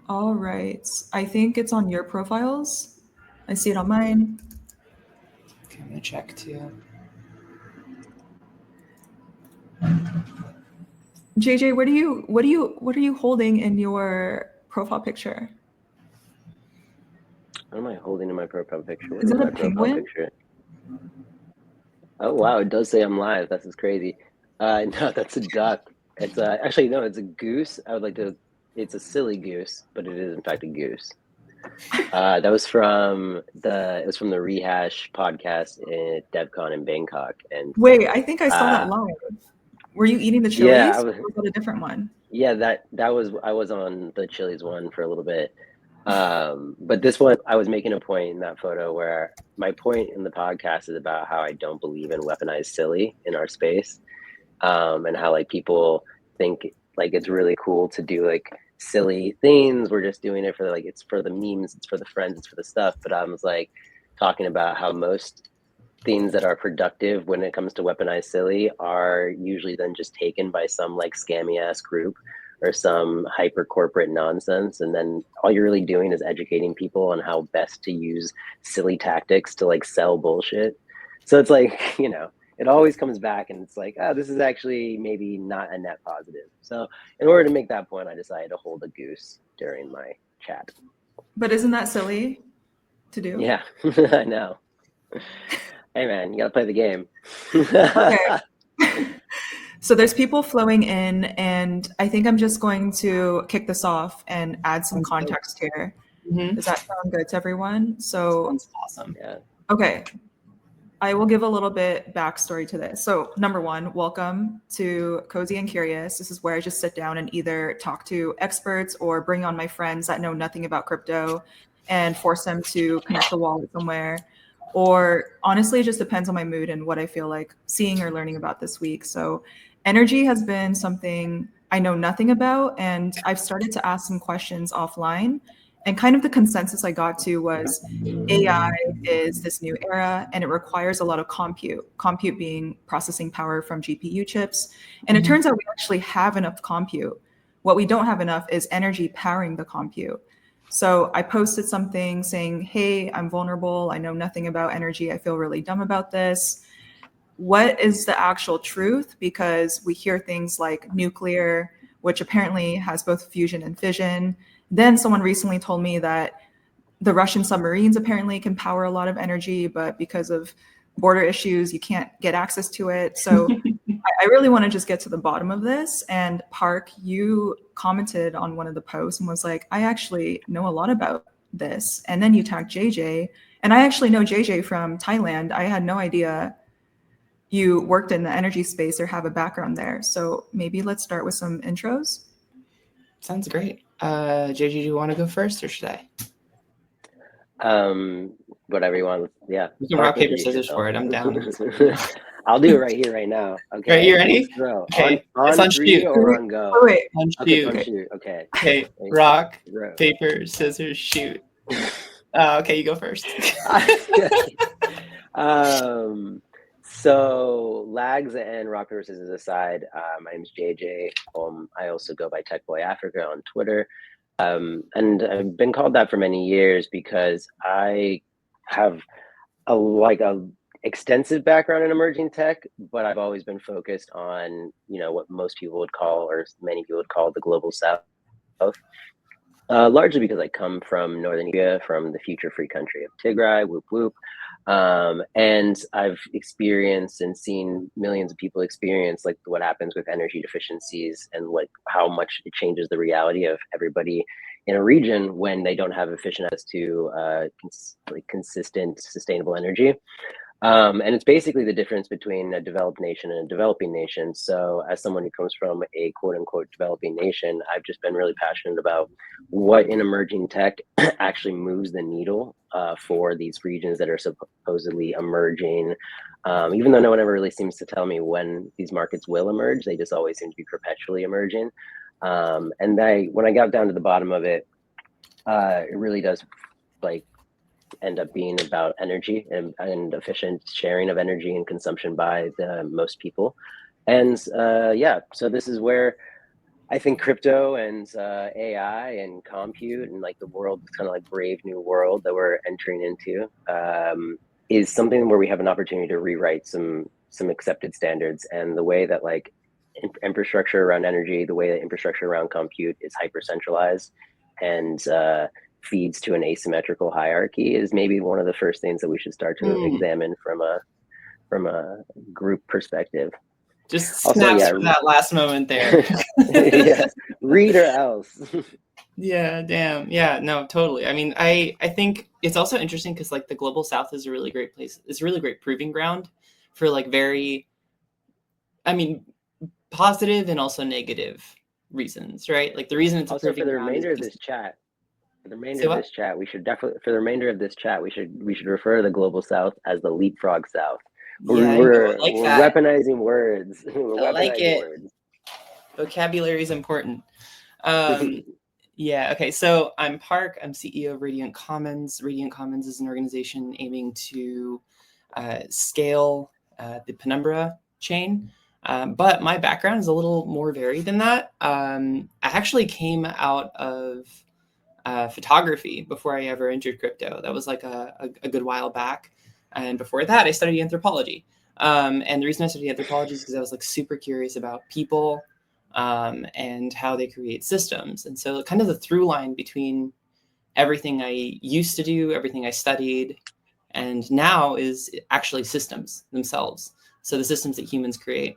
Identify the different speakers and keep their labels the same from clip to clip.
Speaker 1: All right. I think it's on your profiles. I see it on mine.
Speaker 2: Okay, I'm gonna check too.
Speaker 1: JJ, what are you holding in your profile picture?
Speaker 3: What am I holding in my profile picture? What
Speaker 1: Is
Speaker 3: is
Speaker 1: that a
Speaker 3: my profile
Speaker 1: penguin?
Speaker 3: picture? Oh wow, it does say I'm live. This is crazy. No, that's a duck. It's actually no, it's a goose. I would like to. It's a silly goose, but it is in fact a goose. That was from the. It was from the Rehash podcast at DevCon in Bangkok, and
Speaker 1: Wait, I think I saw that
Speaker 3: uh,
Speaker 1: live. Were you eating the
Speaker 3: yeah,
Speaker 1: chilies? Or was that a different one?
Speaker 3: yeah, that was I was on the Chili's one for a little bit. But this one, I was making a point in that photo where my point in the podcast is about how I don't believe in weaponized silly in our space, and how like people think like it's really cool to do like silly things. We're just doing it for like it's for the memes, it's for the friends, it's for the stuff. But I was like talking about how most things that are productive when it comes to weaponized silly are usually then just taken by some like scammy ass group or some hyper corporate nonsense, and then all you're really doing is educating people on how best to use silly tactics to like sell bullshit. So it's like it always comes back and it's like, oh, this is actually maybe not a net positive. So in order to make that point, I decided to hold a goose during my chat.
Speaker 1: But isn't that silly to do?
Speaker 3: Yeah. I know. Hey man, you gotta play the game.
Speaker 1: Okay. So there's people flowing in, and I think I'm just going to kick this off and add some
Speaker 2: Sounds good.
Speaker 1: context here.
Speaker 2: Mm-hmm.
Speaker 1: Does that sound good to everyone? So,
Speaker 2: Sounds awesome.
Speaker 3: Yeah.
Speaker 1: okay, I will give a little bit backstory to this. So, number one, welcome to Cozy and Curious. This is where I just sit down and either talk to experts or bring on my friends that know nothing about crypto and force them to connect a wallet somewhere. Or honestly, it just depends on my mood and what I feel like seeing or learning about this week. So, energy has been something I know nothing about, and I've started to ask some questions offline. And kind of the consensus I got to was AI is this new era and it requires a lot of compute being processing power from GPU chips. And it turns out we actually have enough compute. What we don't have enough is energy powering the compute. So I posted something saying, hey, I'm vulnerable. I know nothing about energy. I feel really dumb about this. What is the actual truth? Because we hear things like nuclear, which apparently has both fusion and fission. Then someone recently told me that the Russian submarines apparently can power a lot of energy, but because of border issues, you can't get access to it. So I really want to just get to the bottom of this. And Park, you commented on one of the posts and was like, I actually know a lot about this. And then you tagged JJ. And I actually know JJ from Thailand. I had no idea you worked in the energy space or have a background there. So maybe let's start with some intros.
Speaker 2: Sounds great. JG, do you want to go first or should I?
Speaker 3: Whatever you want. Yeah.
Speaker 2: We can rock, paper, scissors for it. I'm down.
Speaker 3: I'll do it right here, right now. Okay.
Speaker 2: Right, you ready?
Speaker 3: Throw.
Speaker 2: Okay.
Speaker 3: On
Speaker 2: It's on
Speaker 3: three
Speaker 2: shoot.
Speaker 3: or on go?
Speaker 1: Wait.
Speaker 2: On
Speaker 3: Okay,
Speaker 2: shoot.
Speaker 3: on shoot. Okay.
Speaker 2: Okay. Rock, paper, scissors, shoot. Okay, you go first.
Speaker 3: So lags and rock paper scissors aside, my name's JJ. I also go by Tech Boy Africa on Twitter. And I've been called that for many years because I have a extensive background in emerging tech, but I've always been focused on, what most people would call, or many people would call, the global south. Largely because I come from Northern Ethiopia, from the future free country of Tigray, whoop whoop. And I've experienced and seen millions of people experience like what happens with energy deficiencies and like how much it changes the reality of everybody in a region when they don't have efficient access to consistent, sustainable energy. And it's basically the difference between a developed nation and a developing nation. So as someone who comes from a quote unquote developing nation, I've just been really passionate about what in emerging tech actually moves the needle for these regions that are supposedly emerging. Even though no one ever really seems to tell me when these markets will emerge, they just always seem to be perpetually emerging. And when I got down to the bottom of it, it really does end up being about energy and efficient sharing of energy and consumption by the most people. And so this is where I think crypto and AI and compute and like the world, kind of like brave new world that we're entering into, is something where we have an opportunity to rewrite some accepted standards. And the way that like infrastructure around energy, the way that infrastructure around compute is hyper centralized and feeds to an asymmetrical hierarchy is maybe one of the first things that we should start to examine from a group perspective.
Speaker 2: Just snaps for that last moment there.
Speaker 3: Yeah, read or else.
Speaker 2: Yeah, damn. Yeah, no, totally. I mean, I think it's also interesting because like the global south is a really great place. It's a really great proving ground for like positive and also negative reasons, right? Like the reason it's
Speaker 3: also
Speaker 2: a proving
Speaker 3: for the
Speaker 2: ground
Speaker 3: remainder
Speaker 2: is
Speaker 3: of this chat. For the remainder
Speaker 2: Say
Speaker 3: of
Speaker 2: what?
Speaker 3: this chat, we should definitely we should refer to the global south as the leapfrog south.
Speaker 2: Yeah,
Speaker 3: We're
Speaker 2: that.
Speaker 3: weaponizing words. We're
Speaker 2: I like
Speaker 3: weaponizing
Speaker 2: it.
Speaker 3: words.
Speaker 2: Vocabulary is important. Yeah, okay. So I'm Park. I'm CEO of Radiant Commons. Radiant Commons is an organization aiming to scale the Penumbra chain. But my background is a little more varied than that. I actually came out of photography before I ever entered crypto. That was like a good while back. And before that, I studied anthropology. And the reason I studied anthropology is because I was like super curious about people and how they create systems. And so kind of the through line between everything I used to do, everything I studied, and now is actually systems themselves. So the systems that humans create.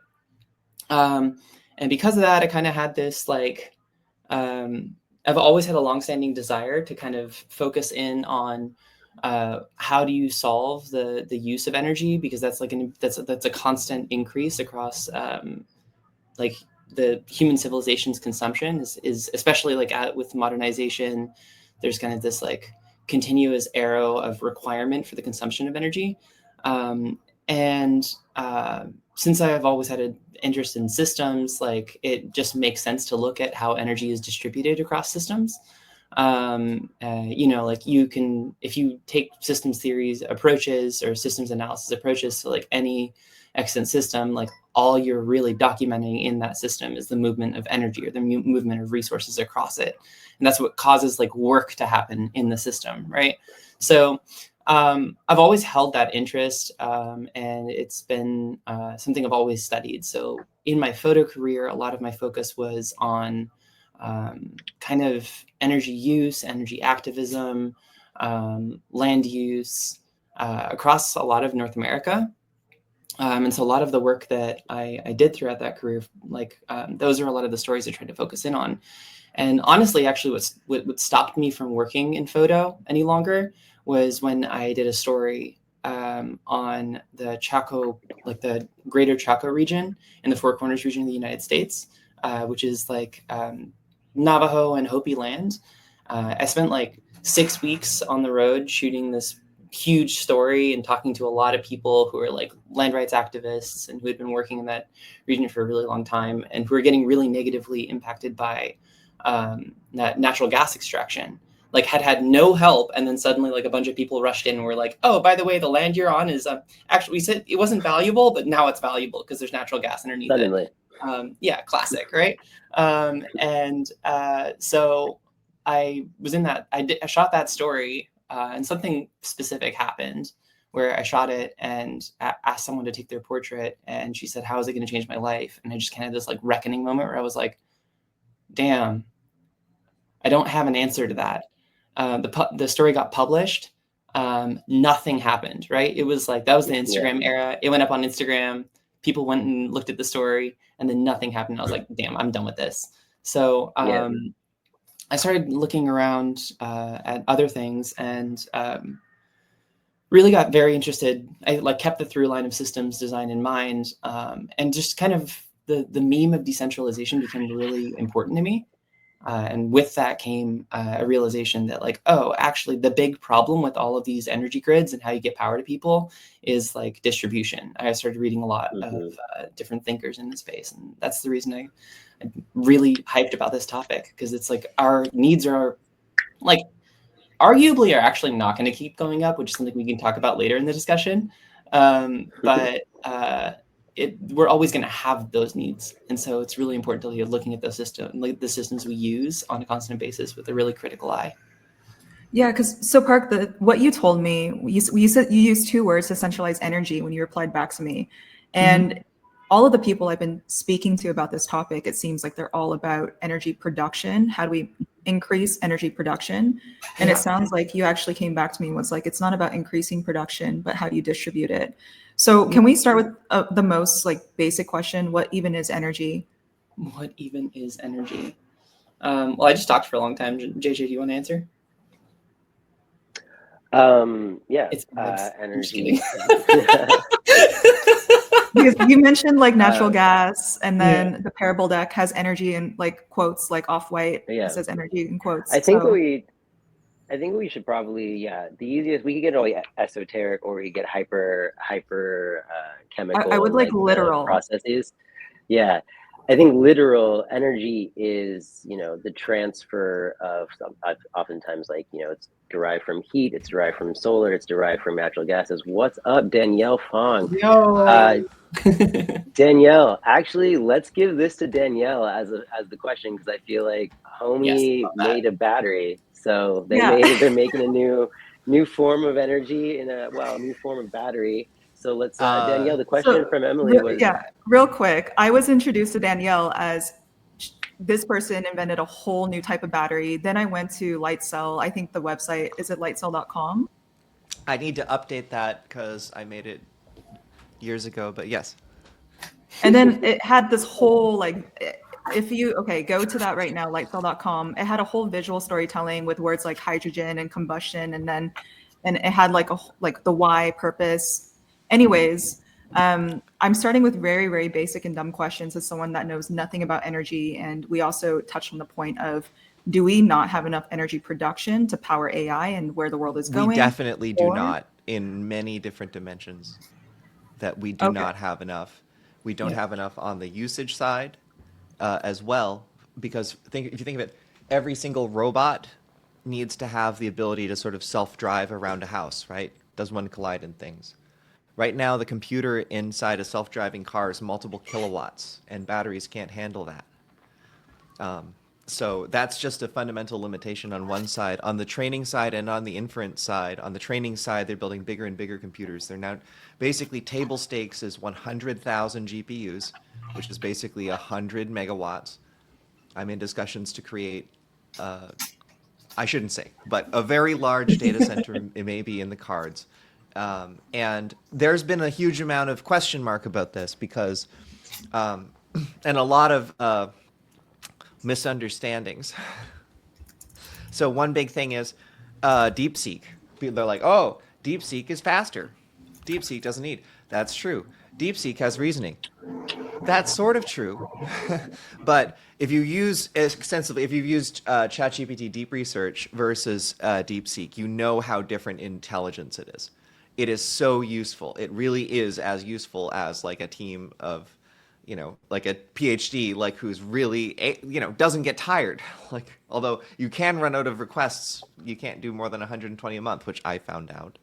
Speaker 2: And because of that, I kind of had this like, I've always had a longstanding desire to kind of focus in on how do you solve the use of energy, because that's like that's a constant increase across like the human civilization's consumption is especially like with modernization. There's kind of this like continuous arrow of requirement for the consumption of energy, and since I have always had an interest in systems, like it just makes sense to look at how energy is distributed across systems. Like you can, if you take systems theories approaches or systems analysis approaches to like any extant system, like all you're really documenting in that system is the movement of energy or the movement of resources across it. And that's what causes like work to happen in the system, right? So I've always held that interest, and it's been something I've always studied. So in my photo career, a lot of my focus was on kind of energy use, energy activism, land use across a lot of North America. And so a lot of the work that I did throughout that career, like those are a lot of the stories I tried to focus in on. And honestly, actually, what stopped me from working in photo any longer was when I did a story on the Chaco, like the greater Chaco region in the Four Corners region of the United States, which is like Navajo and Hopi land. I spent like 6 weeks on the road shooting this huge story and talking to a lot of people who are like land rights activists and who had been working in that region for a really long time and who are getting really negatively impacted by that natural gas extraction. Like had no help, and then suddenly like a bunch of people rushed in and were like, oh, by the way, the land you're on is actually, we said it wasn't valuable, but now it's valuable because there's natural gas underneath
Speaker 3: Suddenly.
Speaker 2: it. Yeah, classic, right? So I was in that, I shot that story, and something specific happened where I shot it and asked someone to take their portrait, and she said, how is it going to change my life? And I just kind of this like reckoning moment where I was like, damn, I don't have an answer to that. The story got published. Nothing happened, right? It was like, that was the Instagram era. It went up on Instagram. People went and looked at the story, and then nothing happened. I was like, damn, I'm done with this. So I started looking around at other things and really got very interested. I like kept the through line of systems design in mind, and just kind of the meme of decentralization became really important to me. And with that came a realization that like, oh, actually the big problem with all of these energy grids and how you get power to people is like distribution. I started reading a lot of different thinkers in the space. And that's the reason I'm really hyped about this topic, because it's like our needs are like arguably are actually not going to keep going up, which is something we can talk about later in the discussion. But we're always going to have those needs. And so it's really important to be looking at the systems we use on a constant basis with a really critical eye.
Speaker 1: Yeah, because so Park, what you told me, you said you used two words to centralize energy when you replied back to me. And all of the people I've been speaking to about this topic, it seems like they're all about energy production. How do we increase energy production? And it sounds like you actually came back to me and was like, it's not about increasing production, but how do you distribute it? So can we start with the most like basic question? What even is energy?
Speaker 2: What even is energy? Well, I just talked for a long time. JJ, do you want to answer?
Speaker 3: Yeah,
Speaker 2: It's
Speaker 3: energy.
Speaker 1: Because you mentioned like natural gas, and then the parable deck has energy in like quotes, like Off-White says energy in quotes.
Speaker 3: I think we should probably, the easiest, we could get really esoteric, or we could get hyper chemical.
Speaker 1: I would like literal
Speaker 3: processes. Yeah, I think literal energy is, the transfer of oftentimes, like, it's derived from heat, it's derived from solar, it's derived from natural gases. What's up, Danielle Fong?
Speaker 1: Yo.
Speaker 3: Danielle, actually, let's give this to Danielle as the question, because I feel like homie made a battery, so they're making a new form of energy in a new form of battery. So let's Danielle, the question from Emily was
Speaker 1: real quick. I was introduced to Danielle as this person invented a whole new type of battery. Then I went to Lightcell. I think the website is it lightcell.com.
Speaker 4: I need to update that because I made it years ago, but yes.
Speaker 1: And then it had this whole if you go to that right now, lightcell.com, it had a whole visual storytelling with words like hydrogen and combustion, and it had like the why, purpose. Anyways, I'm starting with very, very basic and dumb questions as someone that knows nothing about energy. And we also touched on the point of, do we not have enough energy production to power AI and where the world is going?
Speaker 4: We definitely do not, in many different dimensions, that we do not have enough. We don't have enough on the usage side as well, because if you think of it, every single robot needs to have the ability to sort of self-drive around a house, right? Does one collide in things? Right now, the computer inside a self-driving car is multiple kilowatts, and batteries can't handle that. So that's just a fundamental limitation on one side. On the training side and on the inference side, on the training side, they're building bigger and bigger computers. They're now basically table stakes is 100,000 GPUs, which is basically 100 megawatts. I'm in discussions to create, I shouldn't say, but a very large data center it may be in the cards. And there's been a huge amount of question mark about this because, and a lot of misunderstandings. So one big thing is DeepSeek. They're like, oh, DeepSeek is faster. DeepSeek doesn't need. That's true. DeepSeek has reasoning. That's sort of true. But if you use extensively, if you've used ChatGPT Deep Research versus DeepSeek, you know how different intelligence it is. It is so useful. It really is as useful as like a team of, like a PhD, like who's really, doesn't get tired. Like, although you can run out of requests, you can't do more than 120 a month, which I found out.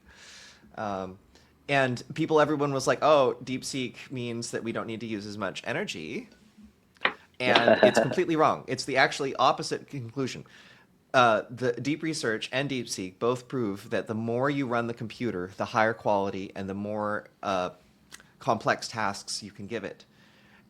Speaker 4: And everyone was like, oh, DeepSeek means that we don't need to use as much energy. And it's completely wrong. It's the actually opposite conclusion. The Deep Research and DeepSeek both prove that the more you run the computer, the higher quality and the more complex tasks you can give it.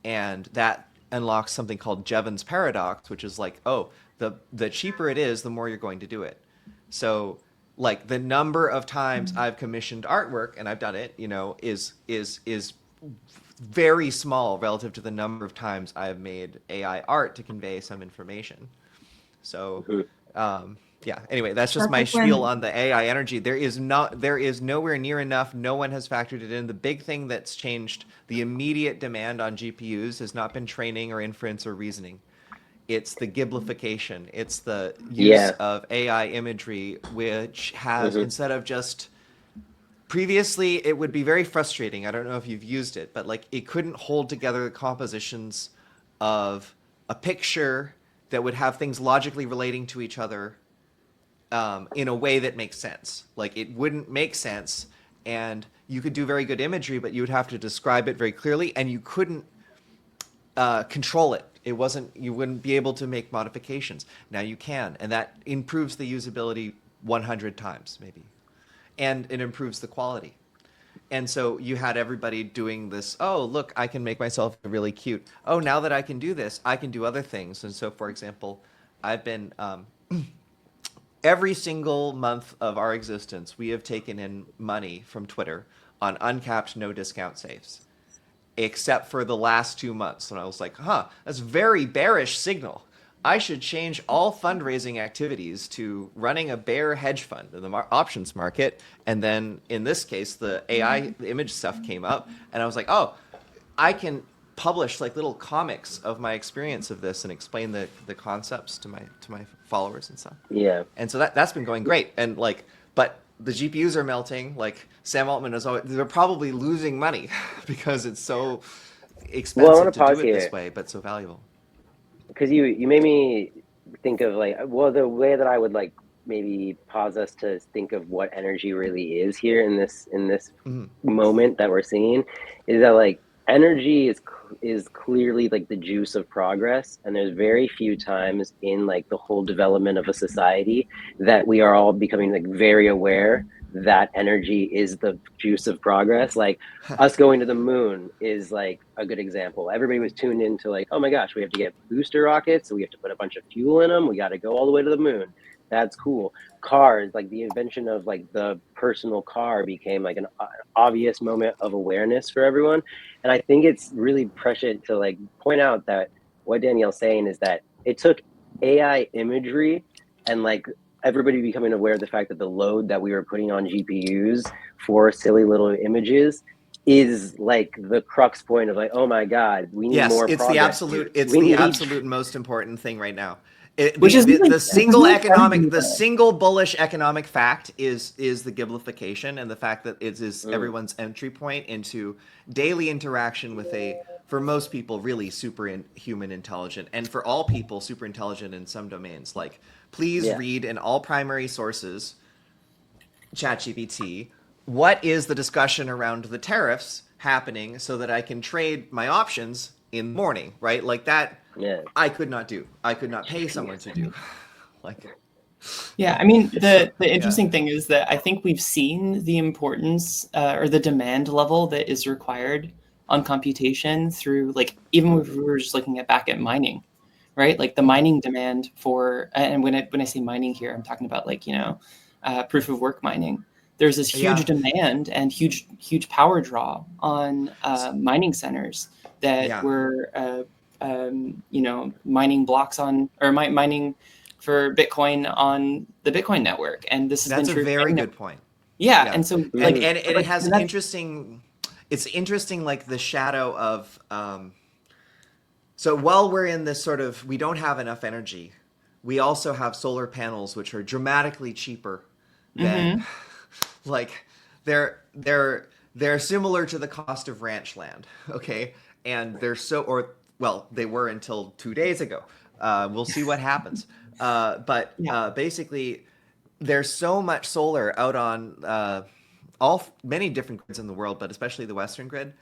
Speaker 4: And that unlocks something called Jevons paradox, which is like, oh, the cheaper it is, the more you're going to do it. So like the number of times I've commissioned artwork, and I've done it, is very small relative to the number of times I've made AI art to convey some information. So anyway, that's just my spiel on the AI energy. There is nowhere near enough. No one has factored it in. The big thing that's changed, the immediate demand on GPUs has not been training or inference or reasoning. It's the giblification. It's the use of AI imagery, which has, instead of just, previously it would be very frustrating. I don't know if you've used it, but like it couldn't hold together the compositions of a picture that would have things logically relating to each other in a way that makes sense. Like it wouldn't make sense, and you could do very good imagery, but you would have to describe it very clearly, and you couldn't control it. You wouldn't be able to make modifications. Now you can, and that improves the usability 100 times maybe, and it improves the quality. And so you had everybody doing this, oh, look, I can make myself really cute. Oh, now that I can do this, I can do other things. And so, for example, I've been, every single month of our existence, we have taken in money from Twitter on uncapped, no discount saves, except for the last 2 months. And I was like, that's a very bearish signal. I should change all fundraising activities to running a bear hedge fund in the options market. And then in this case, the AI the image stuff came up, and I was like, oh, I can publish like little comics of my experience of this and explain the concepts to my followers and stuff.
Speaker 3: Yeah.
Speaker 4: And so that's been going great. And like, but the GPUs are melting. Like Sam Altman is always, they're probably losing money because it's so expensive to do it this way, but so valuable.
Speaker 3: Because you made me think of like, well, the way that I would like maybe pause us to think of what energy really is here in this moment that we're seeing is that like energy is clearly like the juice of progress, and there's very few times in like the whole development of a society that we are all becoming like very aware that energy is the juice of progress. Like us going to the moon is like a good example. Everybody was tuned into like, oh my gosh, we have to get booster rockets, so we have to put a bunch of fuel in them, we got to go all the way to the moon. That's cool. Cars, like the invention of like the personal car became like an obvious moment of awareness for everyone. And I think it's really prescient to like point out that what Danielle's saying is that it took AI imagery and like everybody becoming aware of the fact that the load that we were putting on GPUs for silly little images is like the crux point of like, oh my God, we need more progress.
Speaker 4: It's the absolute most important thing right now. The single bullish economic fact is the giblification, and the fact that it is everyone's entry point into daily interaction with for most people, really superhuman intelligent, and for all people, super intelligent in some domains. Like, please read in all primary sources, ChatGPT, what is the discussion around the tariffs happening so that I can trade my options in the morning, right? Like that. Yeah. I could not do. I could not pay someone to do.
Speaker 2: Yeah, I mean, the interesting thing is that I think we've seen the importance or the demand level that is required on computation through, like, even if we were just looking back at mining, right? Like the mining demand for, and when I say mining here, I'm talking about like, proof of work mining. There's this huge demand and huge power draw on mining centers that were mining blocks on, or mining for Bitcoin on the Bitcoin network. And this has been true.
Speaker 4: That's a very good point.
Speaker 2: Yeah. And so
Speaker 4: like, and it has interesting, it's interesting, like the shadow of, so while we're in this sort of, we don't have enough energy, we also have solar panels, which are dramatically cheaper than like they're similar to the cost of ranch land. Okay. And they're they were until 2 days ago. We'll see what happens. But basically, there's so much solar out on many different grids in the world, but especially the Western grid,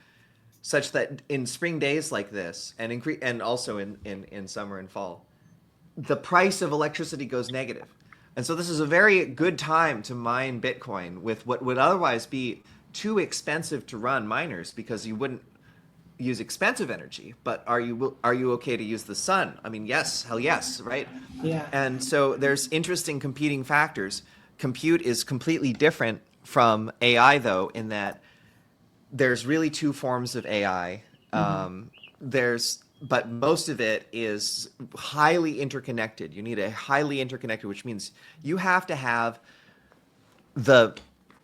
Speaker 4: such that in spring days like this, and also in summer and fall, the price of electricity goes negative. And so this is a very good time to mine Bitcoin with what would otherwise be too expensive to run miners, because you wouldn't use expensive energy. But are you okay to use the sun? I mean, yes, hell yes, right?
Speaker 2: Yeah.
Speaker 4: And so there's interesting competing factors. Compute is completely different from AI, though, in that there's really two forms of AI. But most of it is highly interconnected. You need a highly interconnected, which means you have to have the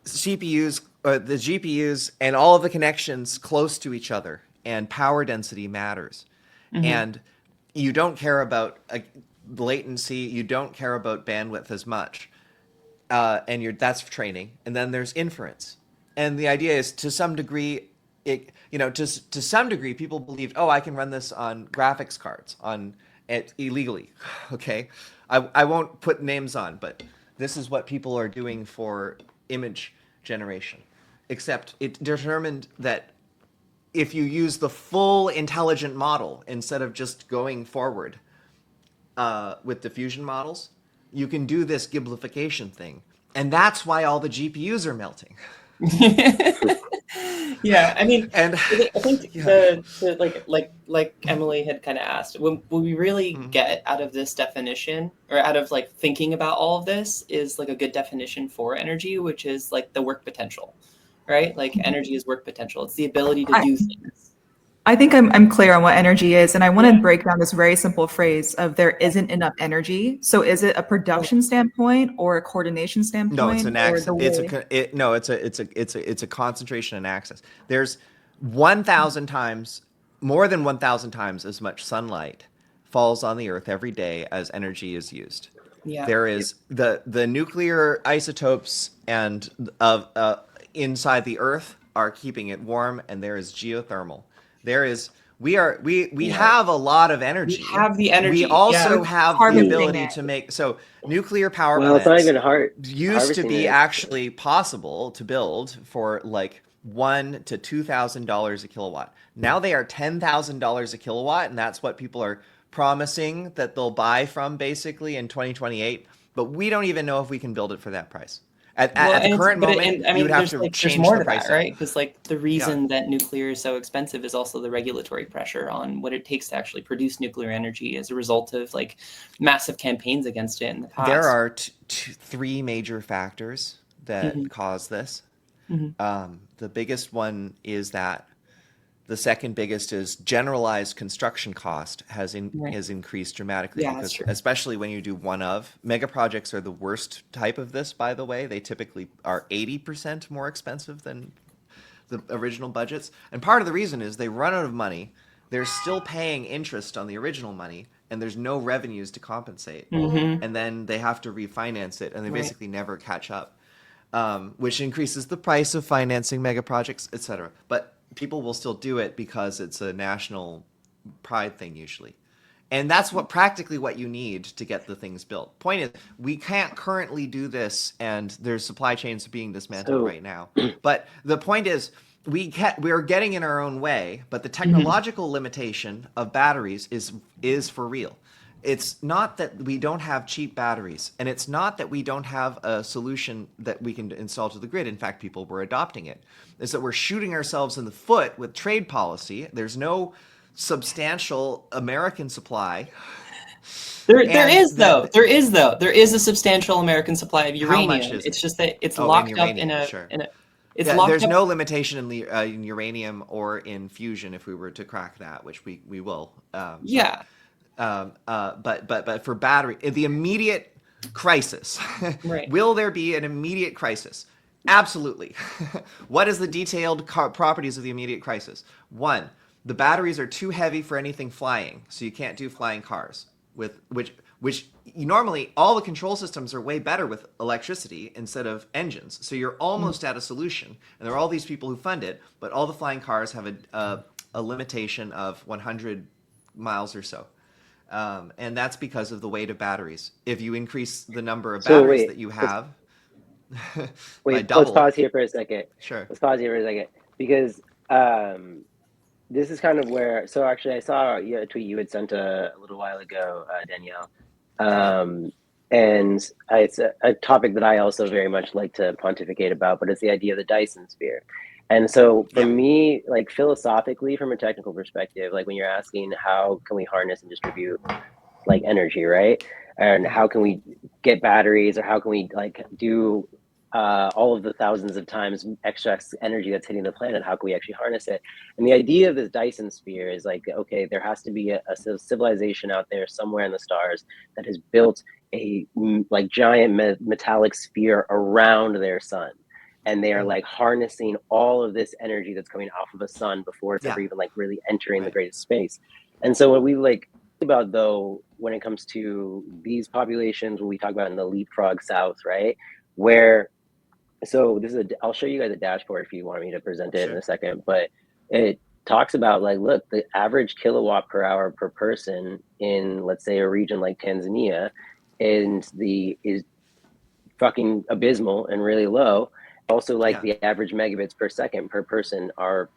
Speaker 4: CPUs or the GPUs and all of the connections close to each other, and power density matters. And you don't care about latency, you don't care about bandwidth as much. And that's training. And then there's inference. And the idea is, to some degree, to some degree, people believed, I can run this on graphics cards illegally. Okay, I won't put names on, but this is what people are doing for image generation. except it determined that if you use the full intelligent model instead of just going forward with diffusion models, you can do this giblification thing. And that's why all the GPUs are melting.
Speaker 2: Yeah, I mean,
Speaker 4: And
Speaker 2: I think
Speaker 4: yeah.
Speaker 2: like Emily had kind of asked, what we really get out of this definition, or out of like thinking about all of this, is like a good definition for energy, which is like the work potential, right? Like energy is work potential. It's the ability to do things.
Speaker 1: I think I'm clear on what energy is, and I want to
Speaker 2: Yeah.
Speaker 1: break down this very simple phrase of there isn't enough energy. So is it a production standpoint or a coordination standpoint?
Speaker 4: No, it's an
Speaker 1: or
Speaker 4: access.
Speaker 1: the way?
Speaker 4: It's a concentration and access. There's 1,000 times, more than 1,000 times as much sunlight falls on the Earth every day as energy is used.
Speaker 2: Yeah.
Speaker 4: There is the nuclear isotopes and of inside the Earth are keeping it warm, and there is geothermal. There is we have a lot of energy.
Speaker 2: We have the energy.
Speaker 4: We also
Speaker 2: Yeah.
Speaker 4: have the
Speaker 1: Harvesting
Speaker 4: ability
Speaker 1: it.
Speaker 4: to make nuclear power
Speaker 3: Well, it's not
Speaker 4: plants
Speaker 3: even hard.
Speaker 4: used to be
Speaker 3: Harvesting it.
Speaker 4: actually possible to build for like $1,000 to $2,000 a kilowatt. Now they are $10,000 a kilowatt, and that's what people are promising that they'll buy from basically in 2028. But we don't even know if we can build it for that price. At the current moment, you would have to
Speaker 2: there's
Speaker 4: change
Speaker 2: more
Speaker 4: the
Speaker 2: to
Speaker 4: price,
Speaker 2: that, right? Because like the reason that nuclear is so expensive is also the regulatory pressure on what it takes to actually produce nuclear energy as a result of like massive campaigns against it in the past.
Speaker 4: There are three major factors that cause this. The biggest one is that the second biggest is generalized construction cost has increased dramatically,
Speaker 2: Yeah,
Speaker 4: because
Speaker 2: that's true.
Speaker 4: especially when you do mega projects are the worst type of this, by the way. They typically are 80% more expensive than the original budgets. And part of the reason is they run out of money. They're still paying interest on the original money, and there's no revenues to compensate. And then they have to refinance it, and they basically never catch up, which increases the price of financing mega projects, etc. But people will still do it because it's a national pride thing usually. And that's practically what you need to get the things built. Point is, we can't currently do this, and there's supply chains being dismantled right now. But the point is, we're getting in our own way, but the technological limitation of batteries is for real. It's not that we don't have cheap batteries, and it's not that we don't have a solution that we can install to the grid. In fact, people were adopting it. It's that we're shooting ourselves in the foot with trade policy. There's no substantial American supply.
Speaker 2: There is a substantial American supply of uranium.
Speaker 4: How much is
Speaker 2: it's
Speaker 4: it?
Speaker 2: just that it's
Speaker 4: Oh,
Speaker 2: locked
Speaker 4: in
Speaker 2: up
Speaker 4: uranium,
Speaker 2: in a
Speaker 4: sure.
Speaker 2: it's
Speaker 4: Yeah,
Speaker 2: locked
Speaker 4: there's
Speaker 2: up.
Speaker 4: no limitation in uranium or in fusion if we were to crack that, which we will.
Speaker 2: Yeah.
Speaker 4: But for battery, the immediate crisis,
Speaker 2: Right.
Speaker 4: Will there be an immediate crisis? Absolutely. What is the detailed properties of the immediate crisis? One, the batteries are too heavy for anything flying, so you can't do flying cars. Which normally all the control systems are way better with electricity instead of engines. So you're almost at a solution, and there are all these people who fund it, but all the flying cars have a limitation of 100 miles or so. And that's because of the weight of batteries. If you increase the number of batteries that you have by double.
Speaker 3: Let's pause here for a second.
Speaker 4: Sure.
Speaker 3: Let's pause here for a second, because this is kind of where. So actually, I saw a tweet you had sent a little while ago, Danielle, and it's a topic that I also very much like to pontificate about. But it's the idea of the Dyson sphere. And so for me, like philosophically, from a technical perspective, like when you're asking how can we harness and distribute like energy, right? And how can we get batteries, or how can we like do all of the thousands of times extra energy that's hitting the planet? How can we actually harness it? And the idea of this Dyson sphere is like, okay, there has to be a civilization out there somewhere in the stars that has built a like giant metallic sphere around their sun. And they are like harnessing all of this energy that's coming off of a sun before it's ever even like really entering the greatest space. And so what we like about though, when it comes to these populations, when we talk about in the leapfrog south, right? Where, so this is I'll show you guys a dashboard if you want me to present it in a second, but it talks about like, look, the average kilowatt per hour per person in, let's say, a region like Tanzania is fucking abysmal and really low. Also, like
Speaker 4: Yeah.
Speaker 3: the average megabits per second per person are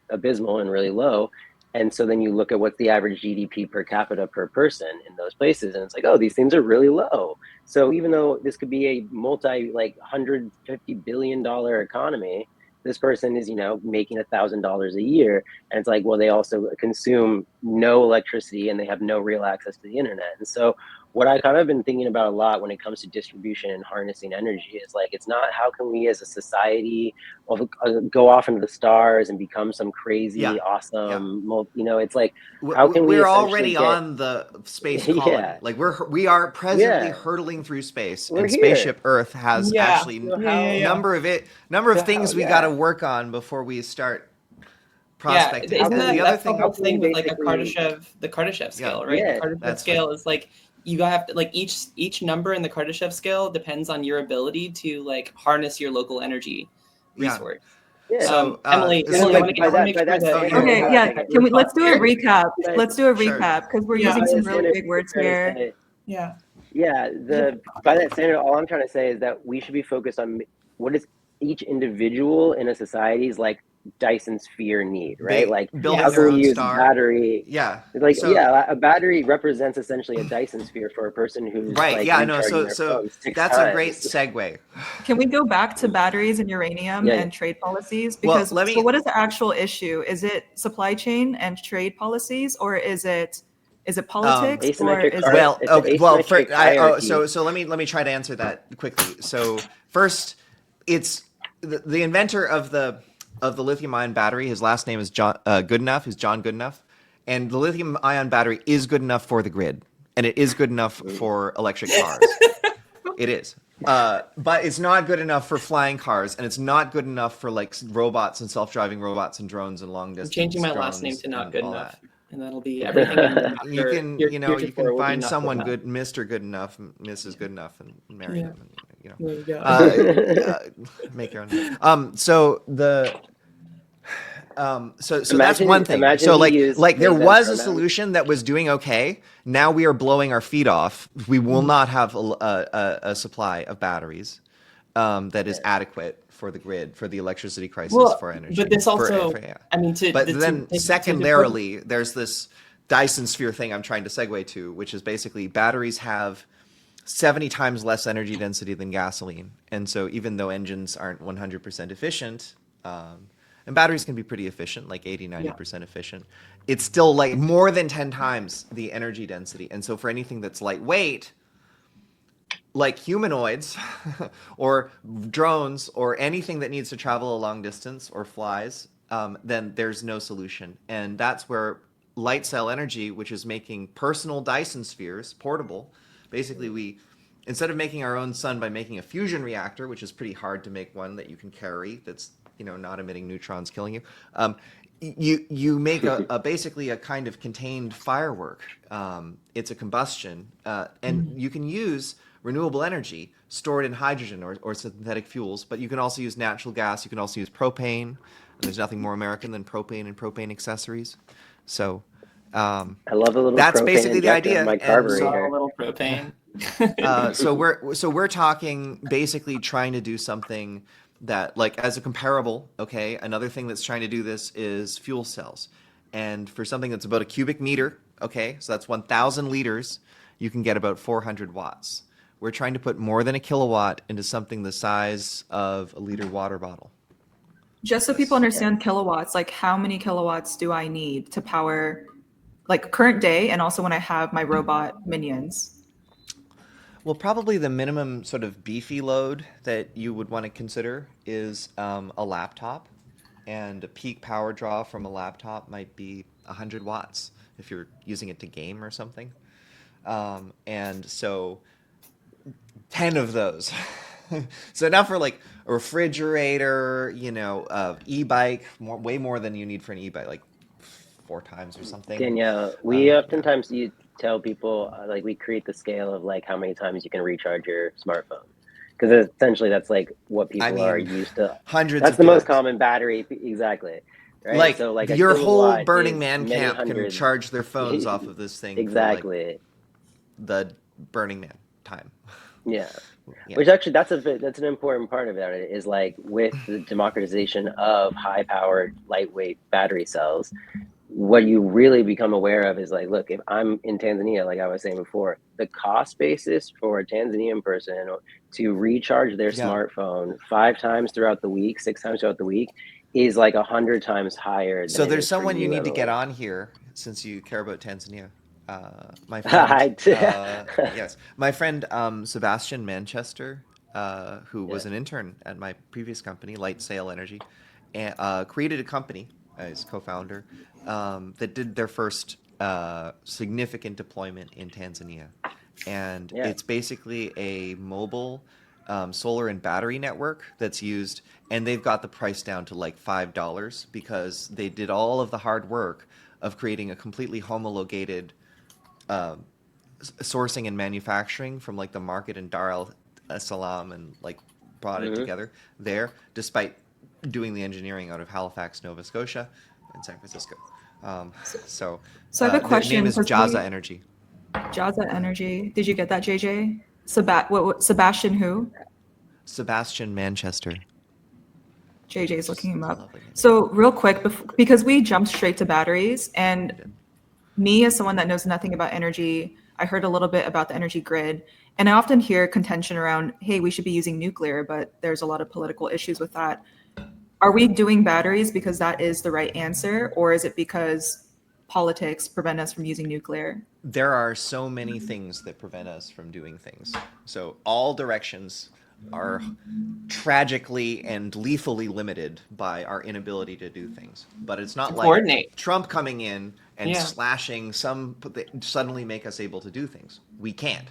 Speaker 3: abysmal and really low. And so then you look at what's the average GDP per capita per person in those places, and it's like, oh, these things are really low. So even though this could be a like $150 billion economy, this person is, making $1,000 a year. And it's like, well, they also consume no electricity and they have no real access to the internet. And so what I kind of been thinking about a lot when it comes to distribution and harnessing energy is like, it's not how can we as a society go off into the stars and become some crazy, awesome, it's like, how can we
Speaker 4: we're
Speaker 3: essentially
Speaker 4: already
Speaker 3: get
Speaker 4: on the space colony.
Speaker 3: Yeah.
Speaker 4: Like we are presently
Speaker 3: Yeah.
Speaker 4: hurtling through space,
Speaker 3: We're
Speaker 4: and
Speaker 3: here.
Speaker 4: Spaceship Earth has
Speaker 1: Yeah.
Speaker 4: actually
Speaker 3: So how-
Speaker 4: number of things we got to work on before we start prospecting.
Speaker 2: Isn't
Speaker 3: can we-
Speaker 2: that, that's the
Speaker 3: how
Speaker 2: whole
Speaker 3: can we
Speaker 2: thing with like
Speaker 3: basically-
Speaker 2: the Kardashev scale, right?
Speaker 3: Yeah,
Speaker 2: The Kardashev
Speaker 4: that's
Speaker 2: scale is like you have to like each number in the Kardashev scale depends on your ability to like harness your local energy resource.
Speaker 3: Yeah.
Speaker 4: So,
Speaker 2: Emily,
Speaker 4: so
Speaker 2: I
Speaker 3: like,
Speaker 2: want to
Speaker 3: by that-
Speaker 2: make
Speaker 3: by
Speaker 2: sure
Speaker 3: that
Speaker 2: that
Speaker 3: standard-
Speaker 1: Okay,
Speaker 3: Yeah.
Speaker 1: yeah. Can we let's do a recap?
Speaker 3: Right.
Speaker 1: Let's do a
Speaker 4: Sure.
Speaker 1: recap because we're
Speaker 2: Yeah.
Speaker 1: using some
Speaker 3: By that
Speaker 1: really
Speaker 3: standard,
Speaker 1: big words
Speaker 3: I'm trying to
Speaker 1: here.
Speaker 3: say-
Speaker 2: Yeah.
Speaker 3: Yeah, by that standard, all I'm trying to say is that we should be focused on what is each individual in a society's like Dyson sphere need, right? Like
Speaker 4: building
Speaker 3: how
Speaker 4: their
Speaker 3: can we
Speaker 4: own
Speaker 3: use
Speaker 4: star.
Speaker 3: battery?
Speaker 4: Yeah.
Speaker 3: Like
Speaker 4: So-
Speaker 3: a battery represents essentially a Dyson sphere for a person who's
Speaker 4: Right.
Speaker 3: like
Speaker 4: Yeah. No.
Speaker 3: recharging
Speaker 4: So
Speaker 3: their phone 6
Speaker 4: that's
Speaker 3: times.
Speaker 4: a great segue.
Speaker 1: Can we go back to batteries and uranium
Speaker 3: Yeah.
Speaker 1: and trade policies?
Speaker 4: Well,
Speaker 1: Because
Speaker 4: let me-
Speaker 1: so what is the actual issue? Is it supply chain and trade policies, or is it politics, or
Speaker 3: Asymmetric
Speaker 1: is
Speaker 3: car-
Speaker 1: it?
Speaker 4: Well,
Speaker 3: It's an
Speaker 4: okay, well,
Speaker 3: asymmetric hierarchy.
Speaker 4: so let me try to answer that quickly. So first, it's the inventor of the lithium-ion battery. His last name is John Goodenough. Is John Goodenough, and the lithium-ion battery is good enough for the grid, and it is good enough for electric cars. It is. But it's not good enough for flying cars, and it's not good enough for like robots and self-driving robots and drones and long
Speaker 2: I'm
Speaker 4: distance.
Speaker 2: changing my last
Speaker 4: drones
Speaker 2: name to not
Speaker 4: and
Speaker 2: good
Speaker 4: all
Speaker 2: enough.
Speaker 4: that.
Speaker 2: And that'll be everything.
Speaker 4: You can, you
Speaker 2: heretofore
Speaker 4: can
Speaker 2: will be
Speaker 4: find
Speaker 2: not
Speaker 4: someone
Speaker 2: enough.
Speaker 4: good, Mr. Good enough, Mrs. Good enough, and marry
Speaker 2: Yeah.
Speaker 4: them. And,
Speaker 2: There you go.
Speaker 4: make your own. So the. So that's
Speaker 3: Imagine-
Speaker 4: one thing.
Speaker 3: imagine
Speaker 4: So
Speaker 3: he used
Speaker 4: like there
Speaker 3: they then
Speaker 4: was a
Speaker 3: pronouns.
Speaker 4: solution that was doing okay. Now we are blowing our feet off. We will not have a supply of batteries that is adequate for the grid, for the electricity crisis,
Speaker 2: Well,
Speaker 4: for energy.
Speaker 2: but this also,
Speaker 4: yeah.
Speaker 2: I mean,
Speaker 4: But then secondarily, there's this Dyson sphere thing I'm trying to segue to, which is basically batteries have 70 times less energy density than gasoline. And so even though engines aren't 100% efficient, and batteries can be pretty efficient, like 80, 90% efficient, it's still like more than 10 times the energy density. And so for anything that's lightweight, like humanoids or drones or anything that needs to travel a long distance or flies, then there's no solution. And that's where light cell energy, which is making personal Dyson spheres portable, basically we, instead of making our own sun by making a fusion reactor, which is pretty hard to make one that you can carry that's not emitting neutrons killing you, you make a basically a kind of contained firework. It's a combustion, and you can use renewable energy stored in hydrogen or synthetic fuels, but you can also use natural gas. You can also use propane. And there's nothing more American than propane and propane accessories. So
Speaker 3: I love a little.
Speaker 4: that's
Speaker 3: propane
Speaker 4: basically the
Speaker 3: injector in
Speaker 4: idea.
Speaker 3: My
Speaker 4: And
Speaker 3: carburetor.
Speaker 2: a little propane.
Speaker 4: So we're talking basically trying to do something that, like, as a comparable, okay, another thing that's trying to do this is fuel cells. And for something that's about a cubic meter, okay, so that's 1,000 liters, you can get about 400 watts. We're trying to put more than a kilowatt into something the size of a liter water bottle.
Speaker 1: Just so people understand kilowatts, like how many kilowatts do I need to power, like current day, and also when I have my robot minions?
Speaker 4: Well, probably the minimum sort of beefy load that you would want to consider is a laptop, and a peak power draw from a laptop might be 100 watts if you're using it to game or something. And so 10 of those. So now for like a refrigerator, e-bike, way more than you need for an e-bike, like 4 times or something.
Speaker 3: Danielle, we oftentimes you tell people like we create the scale of like how many times you can recharge your smartphone, because essentially that's like what people are used to.
Speaker 4: Hundreds.
Speaker 3: That's
Speaker 4: of
Speaker 3: the most
Speaker 4: times.
Speaker 3: common battery, exactly. Right?
Speaker 4: Like,
Speaker 3: so like a
Speaker 4: your whole
Speaker 3: kilowatt
Speaker 4: Burning
Speaker 3: is
Speaker 4: Man
Speaker 3: many
Speaker 4: camp can
Speaker 3: hundreds.
Speaker 4: charge their phones off of this thing.
Speaker 3: Exactly.
Speaker 4: For like the Burning Man time.
Speaker 3: Yeah.
Speaker 4: Yeah.
Speaker 3: Which actually that's an important part of that is like with the democratization of high powered lightweight battery cells, what you really become aware of is like, look, if I'm in Tanzania, like I was saying before, the cost basis for a Tanzanian person to recharge their
Speaker 4: Yeah.
Speaker 3: smartphone 5 times throughout the week, 6 times throughout the week is like 100 times higher than
Speaker 4: So
Speaker 3: it
Speaker 4: there's
Speaker 3: is for
Speaker 4: someone you
Speaker 3: you,
Speaker 4: need to get
Speaker 3: Emily.
Speaker 4: on here since you care about Tanzania. My friend, yes, my friend Sebastian Manchester, who was
Speaker 3: Yeah.
Speaker 4: an intern at my previous company, Light Sail Energy, and created a company as co-founder that did their first significant deployment in Tanzania, and
Speaker 3: Yeah.
Speaker 4: it's basically a mobile solar and battery network that's used, and they've got the price down to like $5 because they did all of the hard work of creating a completely homologated sourcing and manufacturing from like the market in Dar el Salaam and like brought it
Speaker 3: Hmm.
Speaker 4: together there, despite doing the engineering out of Halifax, Nova Scotia, and San Francisco. Um, so
Speaker 1: So I have a
Speaker 4: their name
Speaker 1: question
Speaker 4: is
Speaker 1: because
Speaker 4: Jaza Energy.
Speaker 1: Jazza Energy. Did you get that, JJ? Sebastian who?
Speaker 4: Sebastian Manchester.
Speaker 1: JJ's
Speaker 4: Just
Speaker 1: looking him
Speaker 4: a
Speaker 1: up.
Speaker 4: lovely name.
Speaker 1: So real quick, because we jumped straight to batteries,
Speaker 4: We
Speaker 1: and
Speaker 4: did.
Speaker 1: me as someone that knows nothing about energy, I heard a little bit about the energy grid, and I often hear contention around, hey, we should be using nuclear, but there's a lot of political issues with that. Are we doing batteries because that is the right answer, or is it because politics prevent us from using nuclear?
Speaker 4: There are so many things that prevent us from doing things. So all directions are tragically and lethally limited by our inability to do things. But it's
Speaker 2: To
Speaker 4: not like
Speaker 2: coordinate.
Speaker 4: Trump coming in and
Speaker 2: Yeah.
Speaker 4: slashing some suddenly make us able to do things. We can't.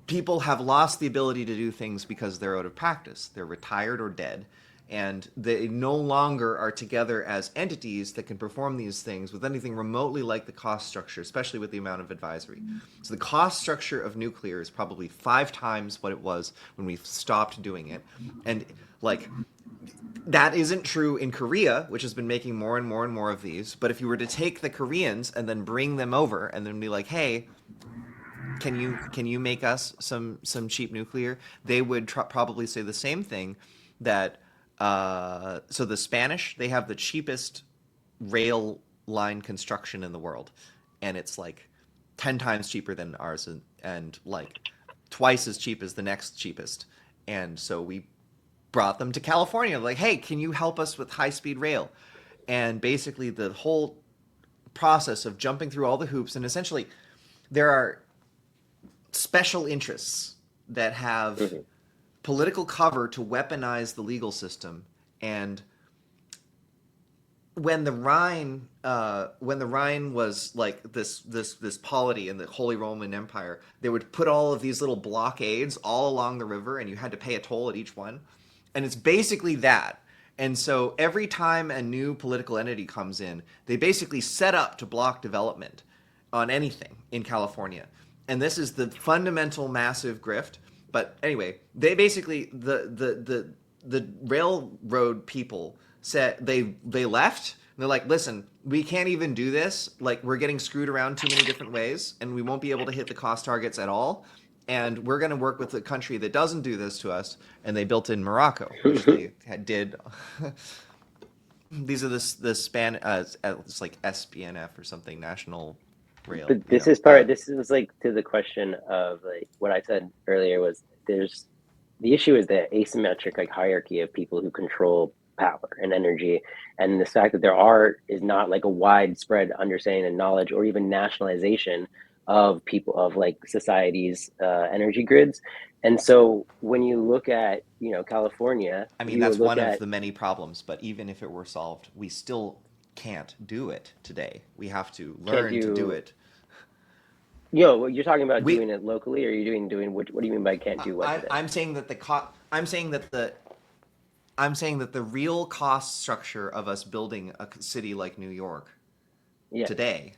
Speaker 4: People have lost the ability to do things because they're out of practice. They're retired or dead, and they no longer are together as entities that can perform these things with anything remotely like the cost structure, especially with the amount of advisory. So the cost structure of nuclear is probably 5 times what it was when we stopped doing it, and like that isn't true in Korea, which has been making more and more and more of these. But if you were to take the Koreans and then bring them over and then be like, hey, can you make us some cheap nuclear? They would probably say the same thing. That so the Spanish, they have the cheapest rail line construction in the world, and it's like 10 times cheaper than ours, and like twice as cheap as the next cheapest. And so we brought them to California, like, hey, can you help us with high speed rail? And basically the whole process of jumping through all the hoops, and essentially there are special interests that have
Speaker 3: Hmm.
Speaker 4: political cover to weaponize the legal system. And when the Rhine was like this polity in the Holy Roman Empire, they would put all of these little blockades all along the river, and you had to pay a toll at each one. And it's basically that. And so every time a new political entity comes in, they basically set up to block development on anything in California. And this is the fundamental massive grift. But anyway, they basically the railroad people said they left. And they're like, listen, we can't even do this. Like, we're getting screwed around too many different ways, and we won't be able to hit the cost targets at all. And we're going to work with a country that doesn't do this to us. And they built in Morocco, which they did. These are the span it's like SPNF or something, National Rail.
Speaker 3: But this is part. This is like to the question of like what I said earlier was there's the issue is the asymmetric like hierarchy of people who control power and energy, and the fact that there is not like a widespread understanding and knowledge or even nationalization of people of like society's energy grids. And so when you look at California,
Speaker 4: I
Speaker 3: if
Speaker 4: mean,
Speaker 3: you
Speaker 4: that's
Speaker 3: look
Speaker 4: one of
Speaker 3: at
Speaker 4: the many problems, but even if it were solved, we still can't do it today. We have to
Speaker 3: can't
Speaker 4: learn to do
Speaker 3: do
Speaker 4: it.
Speaker 3: you're talking about
Speaker 4: We,
Speaker 3: doing it locally, or you're doing what do you mean by can't do what today?
Speaker 4: I'm saying that I'm saying that the real cost structure of us building a city like New York
Speaker 3: Yeah.
Speaker 4: today,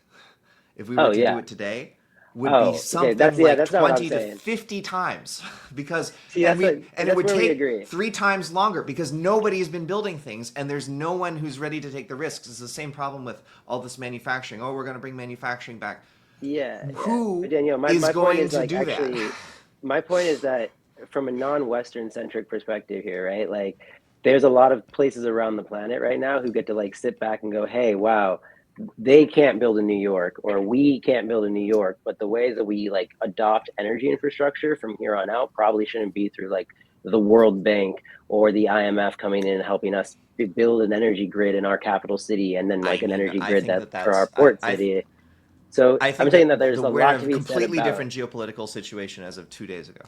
Speaker 4: if we were
Speaker 3: Oh
Speaker 4: to do
Speaker 3: yeah.
Speaker 4: it today, would be
Speaker 3: Oh, okay.
Speaker 4: something like
Speaker 3: That's not what I'm
Speaker 4: 20 to
Speaker 3: saying.
Speaker 4: 50 times because
Speaker 3: See,
Speaker 4: and it
Speaker 3: that's
Speaker 4: would
Speaker 3: where we
Speaker 4: take
Speaker 3: agree.
Speaker 4: 3 times longer because nobody has been building things and there's no one who's ready to take the risks. It's the same problem with all this manufacturing. Oh, we're going to bring manufacturing back.
Speaker 3: Yeah, yeah. But
Speaker 4: Who
Speaker 3: Danielle,
Speaker 4: is
Speaker 3: my point
Speaker 4: going
Speaker 3: is
Speaker 4: to
Speaker 3: like
Speaker 4: do that?
Speaker 3: actually my point is that from a non-Western centric perspective here, right? Like, there's a lot of places around the planet right now who get to like sit back and go, hey, wow, they can't build in New York, or we can't build in New York, but the way that we like adopt energy infrastructure from here on out probably shouldn't be through like the World Bank or the IMF coming in and helping us build an energy grid in our capital city, and then
Speaker 4: I
Speaker 3: like an
Speaker 4: mean,
Speaker 3: energy
Speaker 4: I
Speaker 3: grid
Speaker 4: think
Speaker 3: that
Speaker 4: that
Speaker 3: for our
Speaker 4: that's
Speaker 3: port city. So
Speaker 4: I
Speaker 3: I'm
Speaker 4: think
Speaker 3: saying that
Speaker 4: that
Speaker 3: there's a
Speaker 4: we're in
Speaker 3: lot
Speaker 4: a
Speaker 3: to be said
Speaker 4: completely
Speaker 3: about.
Speaker 4: different geopolitical situation as of 2 days ago.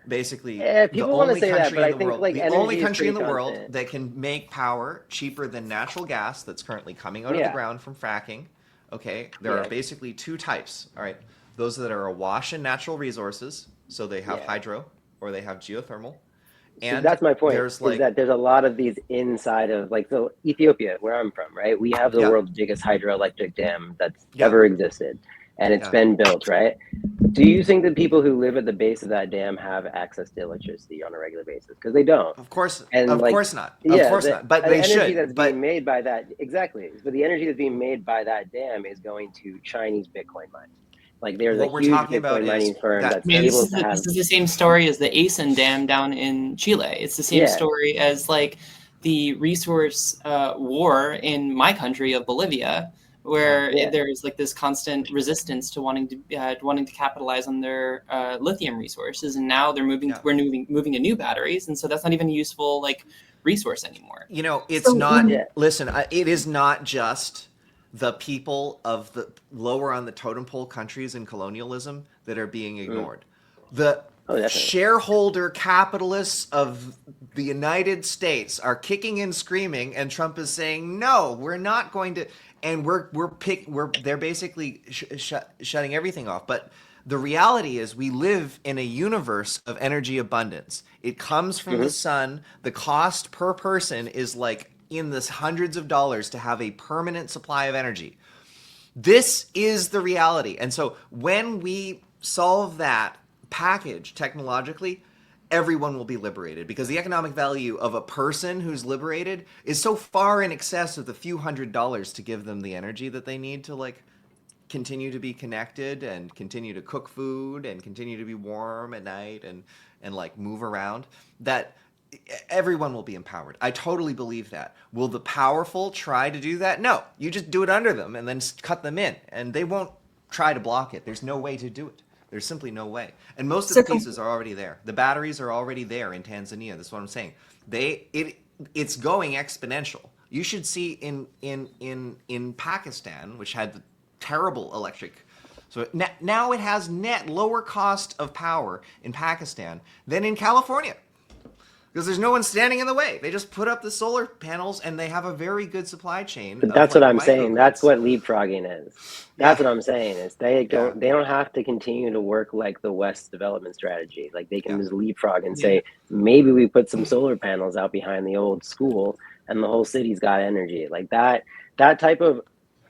Speaker 4: Basically, the
Speaker 3: People want to
Speaker 4: only
Speaker 3: say that,
Speaker 4: country
Speaker 3: but
Speaker 4: in
Speaker 3: I
Speaker 4: the
Speaker 3: think
Speaker 4: world,
Speaker 3: like
Speaker 4: the only
Speaker 3: energy is
Speaker 4: country
Speaker 3: pretty
Speaker 4: in the world
Speaker 3: constant.
Speaker 4: that can make power cheaper than natural gas that's currently coming out of the
Speaker 3: Yeah,
Speaker 4: ground from fracking. Okay, there are
Speaker 3: yeah,
Speaker 4: basically two types. All right, those that are awash in natural resources, so they have
Speaker 3: yeah.
Speaker 4: hydro or they have geothermal,
Speaker 3: So
Speaker 4: and
Speaker 3: that's my point,
Speaker 4: there's
Speaker 3: is
Speaker 4: like,
Speaker 3: that there's a lot of these inside of like, so Ethiopia, where I'm from, right? We have the
Speaker 4: yeah,
Speaker 3: world's biggest hydroelectric dam that's
Speaker 4: yeah,
Speaker 3: ever existed, and it's
Speaker 4: yeah.
Speaker 3: been built, right? Do you think that people who live at the base of that dam have access to electricity on a regular basis? Because they don't. And
Speaker 4: Of
Speaker 3: like,
Speaker 4: course not, of
Speaker 3: yeah,
Speaker 4: course
Speaker 3: the
Speaker 4: not. But they
Speaker 3: energy that's
Speaker 4: should.
Speaker 3: being
Speaker 4: But
Speaker 3: made by that, exactly. But the energy that's being made by that dam is going to Chinese Bitcoin mining. Like, there's a
Speaker 4: what we're
Speaker 3: huge
Speaker 4: talking about
Speaker 3: Bitcoin
Speaker 4: is
Speaker 3: mining firm
Speaker 4: that
Speaker 3: that's
Speaker 2: I mean,
Speaker 3: able to
Speaker 2: this
Speaker 3: have,
Speaker 2: is the same story as the Asen Dam down in Chile. It's the same
Speaker 3: yeah,
Speaker 2: story as like the resource war in my country of Bolivia,
Speaker 4: yeah,
Speaker 2: where
Speaker 3: yeah,
Speaker 2: there's like this constant resistance to wanting to capitalize on their lithium resources, and now they're moving.
Speaker 4: yeah.
Speaker 2: We're moving to new batteries, and so that's not even a useful like resource anymore.
Speaker 4: You know, it's
Speaker 1: So
Speaker 4: not,
Speaker 1: when
Speaker 3: yeah.
Speaker 4: listen, it is not just the people of the lower on the totem pole countries in colonialism that are being
Speaker 3: Mm.
Speaker 4: ignored. The
Speaker 3: Oh, definitely.
Speaker 4: shareholder capitalists of the United States are kicking and screaming, and Trump is saying, no, we're not going to, and they're basically shutting everything off. But the reality is, we live in a universe of energy abundance. It comes from the
Speaker 3: Hmm.
Speaker 4: sun. The cost per person is like in the hundreds of dollars to have a permanent supply of energy. This is the reality. And so when we solve that package technologically, everyone will be liberated, because the economic value of a person who's liberated is so far in excess of the few $100s to give them the energy that they need to like continue to be connected and continue to cook food and continue to be warm at night and like move around, that everyone will be empowered. I totally believe that. Will the powerful try to do that? No. You just do it under them and then cut them in, and they won't try to block it. There's no way to do it. There's simply no way. And most of the
Speaker 1: so
Speaker 4: pieces are already there. The batteries are already there in Tanzania. That's what I'm saying. It's going exponential. You should see in Pakistan, which had terrible electric. So now it has net lower cost of power in Pakistan than in California, because there's no one standing in the way. They just put up the solar panels, and they have a very good supply chain
Speaker 3: But
Speaker 4: of
Speaker 3: that's what
Speaker 4: like
Speaker 3: I'm saying. That's
Speaker 4: microgrids.
Speaker 3: what leapfrogging is.
Speaker 4: Yeah,
Speaker 3: That's what I'm saying, is
Speaker 4: yeah,
Speaker 3: they don't have to continue to work like the West development strategy. Like, they can
Speaker 4: yeah,
Speaker 3: just leapfrog and
Speaker 2: Yeah.
Speaker 3: say, maybe we put some solar panels out behind the old school and the whole city's got energy. Like that type of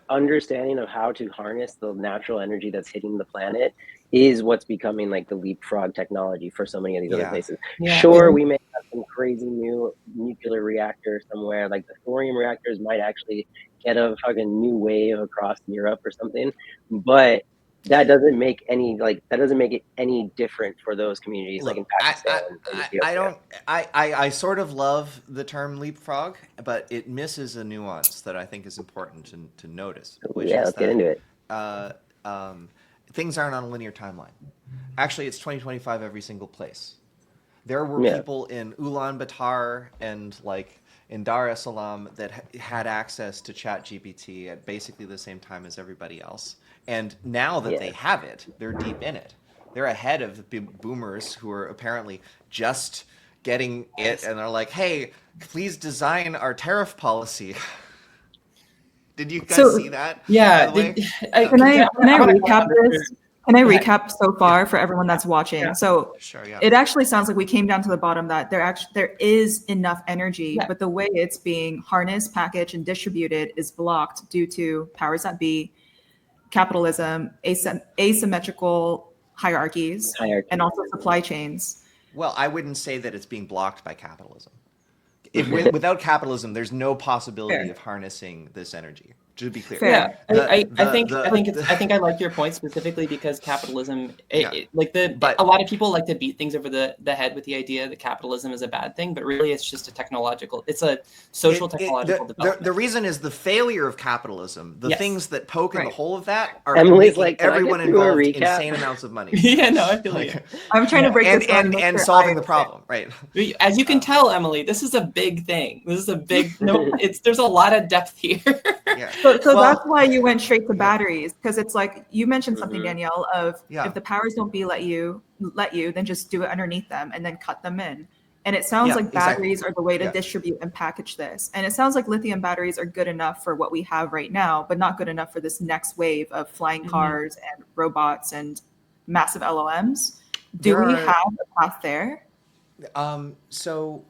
Speaker 3: understanding of how to harness the natural energy that's hitting the planet is what's becoming like the leapfrog technology for so many of these other
Speaker 4: yeah.
Speaker 3: places.
Speaker 2: Yeah.
Speaker 3: Sure, we may have some crazy new nuclear reactor somewhere, like the thorium reactors might actually get a fucking new wave across Europe or something, but that doesn't make it any different for those communities like in
Speaker 4: Look,
Speaker 3: Pakistan and
Speaker 4: I
Speaker 3: Ethiopia.
Speaker 4: don't, I sort of love the term leapfrog, but it misses a nuance that I think is important to notice, which
Speaker 3: Yeah,
Speaker 4: is
Speaker 3: let's get
Speaker 4: that
Speaker 3: into it.
Speaker 4: uh, um, things aren't on a linear timeline. Actually, it's 2025 every single place. There were
Speaker 3: Yeah,
Speaker 4: people in Ulaanbaatar and like in Dar es Salaam that had access to ChatGPT at basically the same time as everybody else. And now that they
Speaker 3: yeah.
Speaker 4: have it, they're deep in it. They're ahead of the boomers who are apparently just getting it, and they're like, "Hey, please design our tariff policy." Did you guys
Speaker 1: so
Speaker 4: see that, by
Speaker 2: Yeah.
Speaker 4: the way?
Speaker 2: I,
Speaker 4: Yeah.
Speaker 1: can I can I
Speaker 2: want
Speaker 1: recap
Speaker 2: to.
Speaker 1: this? Can I
Speaker 2: Go ahead.
Speaker 1: recap so
Speaker 4: Yeah.
Speaker 1: far for everyone that's watching?
Speaker 2: Yeah.
Speaker 1: So
Speaker 4: Sure. Yeah.
Speaker 1: it actually sounds like we came down to the bottom that there is enough energy,
Speaker 2: Yeah.
Speaker 1: but the way it's being harnessed, packaged, and distributed is blocked due to powers that be, capitalism, asymmetrical hierarchies, and
Speaker 3: Hierarchy.
Speaker 1: also supply chains.
Speaker 4: Well, I wouldn't say that it's being blocked by capitalism. Without capitalism, there's no possibility
Speaker 1: Fair.
Speaker 4: of harnessing this energy. To be clear.
Speaker 1: Fair.
Speaker 2: Yeah, I
Speaker 4: The-
Speaker 2: think
Speaker 4: the-
Speaker 2: I think it's I think I like your point specifically because capitalism,
Speaker 4: Yeah. But-
Speaker 2: a lot of people like to beat things over the head with the idea that capitalism is a bad thing, but really it's just it's a social technological development.
Speaker 4: The reason is the failure of capitalism. The
Speaker 2: Yes.
Speaker 4: things that poke in the
Speaker 1: Right.
Speaker 4: hole of that are
Speaker 3: Emily's
Speaker 4: making
Speaker 3: like, "Can I get
Speaker 4: everyone
Speaker 3: through a
Speaker 4: involved
Speaker 3: recap?"
Speaker 4: insane amounts of money.
Speaker 2: Yeah, no, I feel you.
Speaker 1: I'm trying to break
Speaker 4: and
Speaker 1: this down make
Speaker 4: and
Speaker 1: sure
Speaker 4: solving
Speaker 1: I
Speaker 4: the
Speaker 1: understand.
Speaker 4: problem, right?
Speaker 2: As you can tell, Emily, this is a big thing. This is a big there's a lot of depth here.
Speaker 4: Yeah.
Speaker 1: So
Speaker 4: Well,
Speaker 1: that's why you went straight to batteries, because it's like you mentioned something,
Speaker 3: Mhm.
Speaker 1: Danielle, of
Speaker 4: Yeah.
Speaker 1: if the powers don't let you, then just do it underneath them and then cut them in. And it sounds
Speaker 4: Yeah,
Speaker 1: like
Speaker 4: exactly.
Speaker 1: batteries are the way to
Speaker 4: Yeah.
Speaker 1: distribute and package this. And it sounds like lithium batteries are good enough for what we have right now, but not good enough for this next wave of flying
Speaker 2: Mhm.
Speaker 1: cars and robots and massive LLMs. Do
Speaker 4: There
Speaker 1: we
Speaker 4: are-
Speaker 1: have a path there?
Speaker 4: So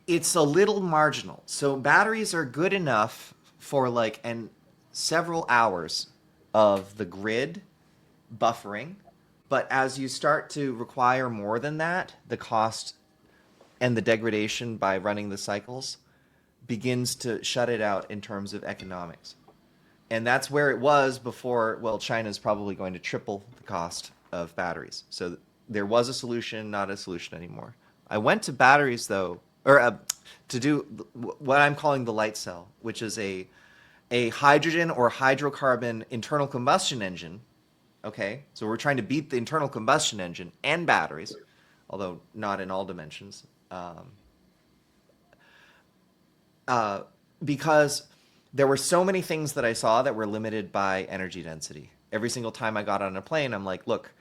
Speaker 4: it's a little marginal. So batteries are good enough for several hours of the grid buffering, but as you start to require more than that, the cost and the degradation by running the cycles begins to shut it out in terms of economics. And that's where it was before. Well, China's probably going to triple the cost of batteries. So there was a solution, not a solution anymore. I went to batteries though, or to do what I'm calling the light cell, which is a hydrogen or hydrocarbon internal combustion engine. Okay, so we're trying to beat the internal combustion engine and batteries, although not in all dimensions, because there were so many things that I saw that were limited by energy density. Every single time I got on a plane, I'm like, look,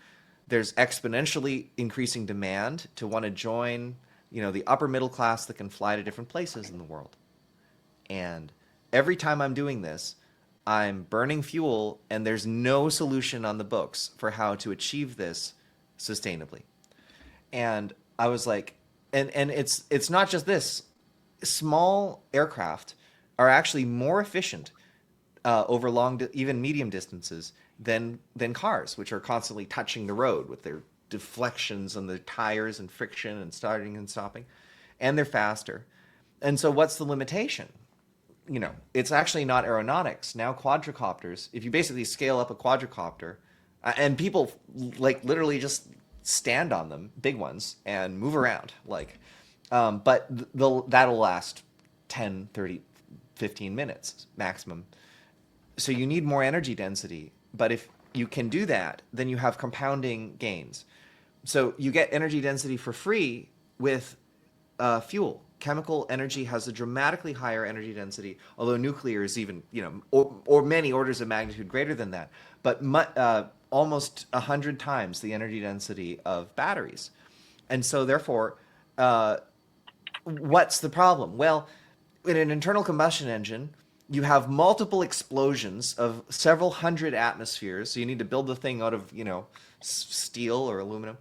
Speaker 4: there's exponentially increasing demand to want to join, the upper middle class that can fly to different places in the world. And every time I'm doing this, I'm burning fuel, and there's no solution on the books for how to achieve this sustainably. And I was like, and it's not just this. Small aircraft are actually more efficient over long, even medium distances than cars, which are constantly touching the road with their deflections on the tires and friction and starting and stopping, and they're faster. And so, what's the limitation? It's actually not aeronautics. Now quadricopters, if you basically scale up a quadricopter, and people literally just stand on them, big ones, and move around, but that'll last 10, 30, 15 minutes maximum. So you need more energy density. But if you can do that, then you have compounding gains. So you get energy density for free with fuel. Chemical energy has a dramatically higher energy density, although nuclear is even, or many orders of magnitude greater than that, but almost 100 times the energy density of batteries. And so therefore, what's the problem? Well, in an internal combustion engine, you have multiple explosions of several hundred atmospheres. So you need to build the thing out of, steel or aluminum.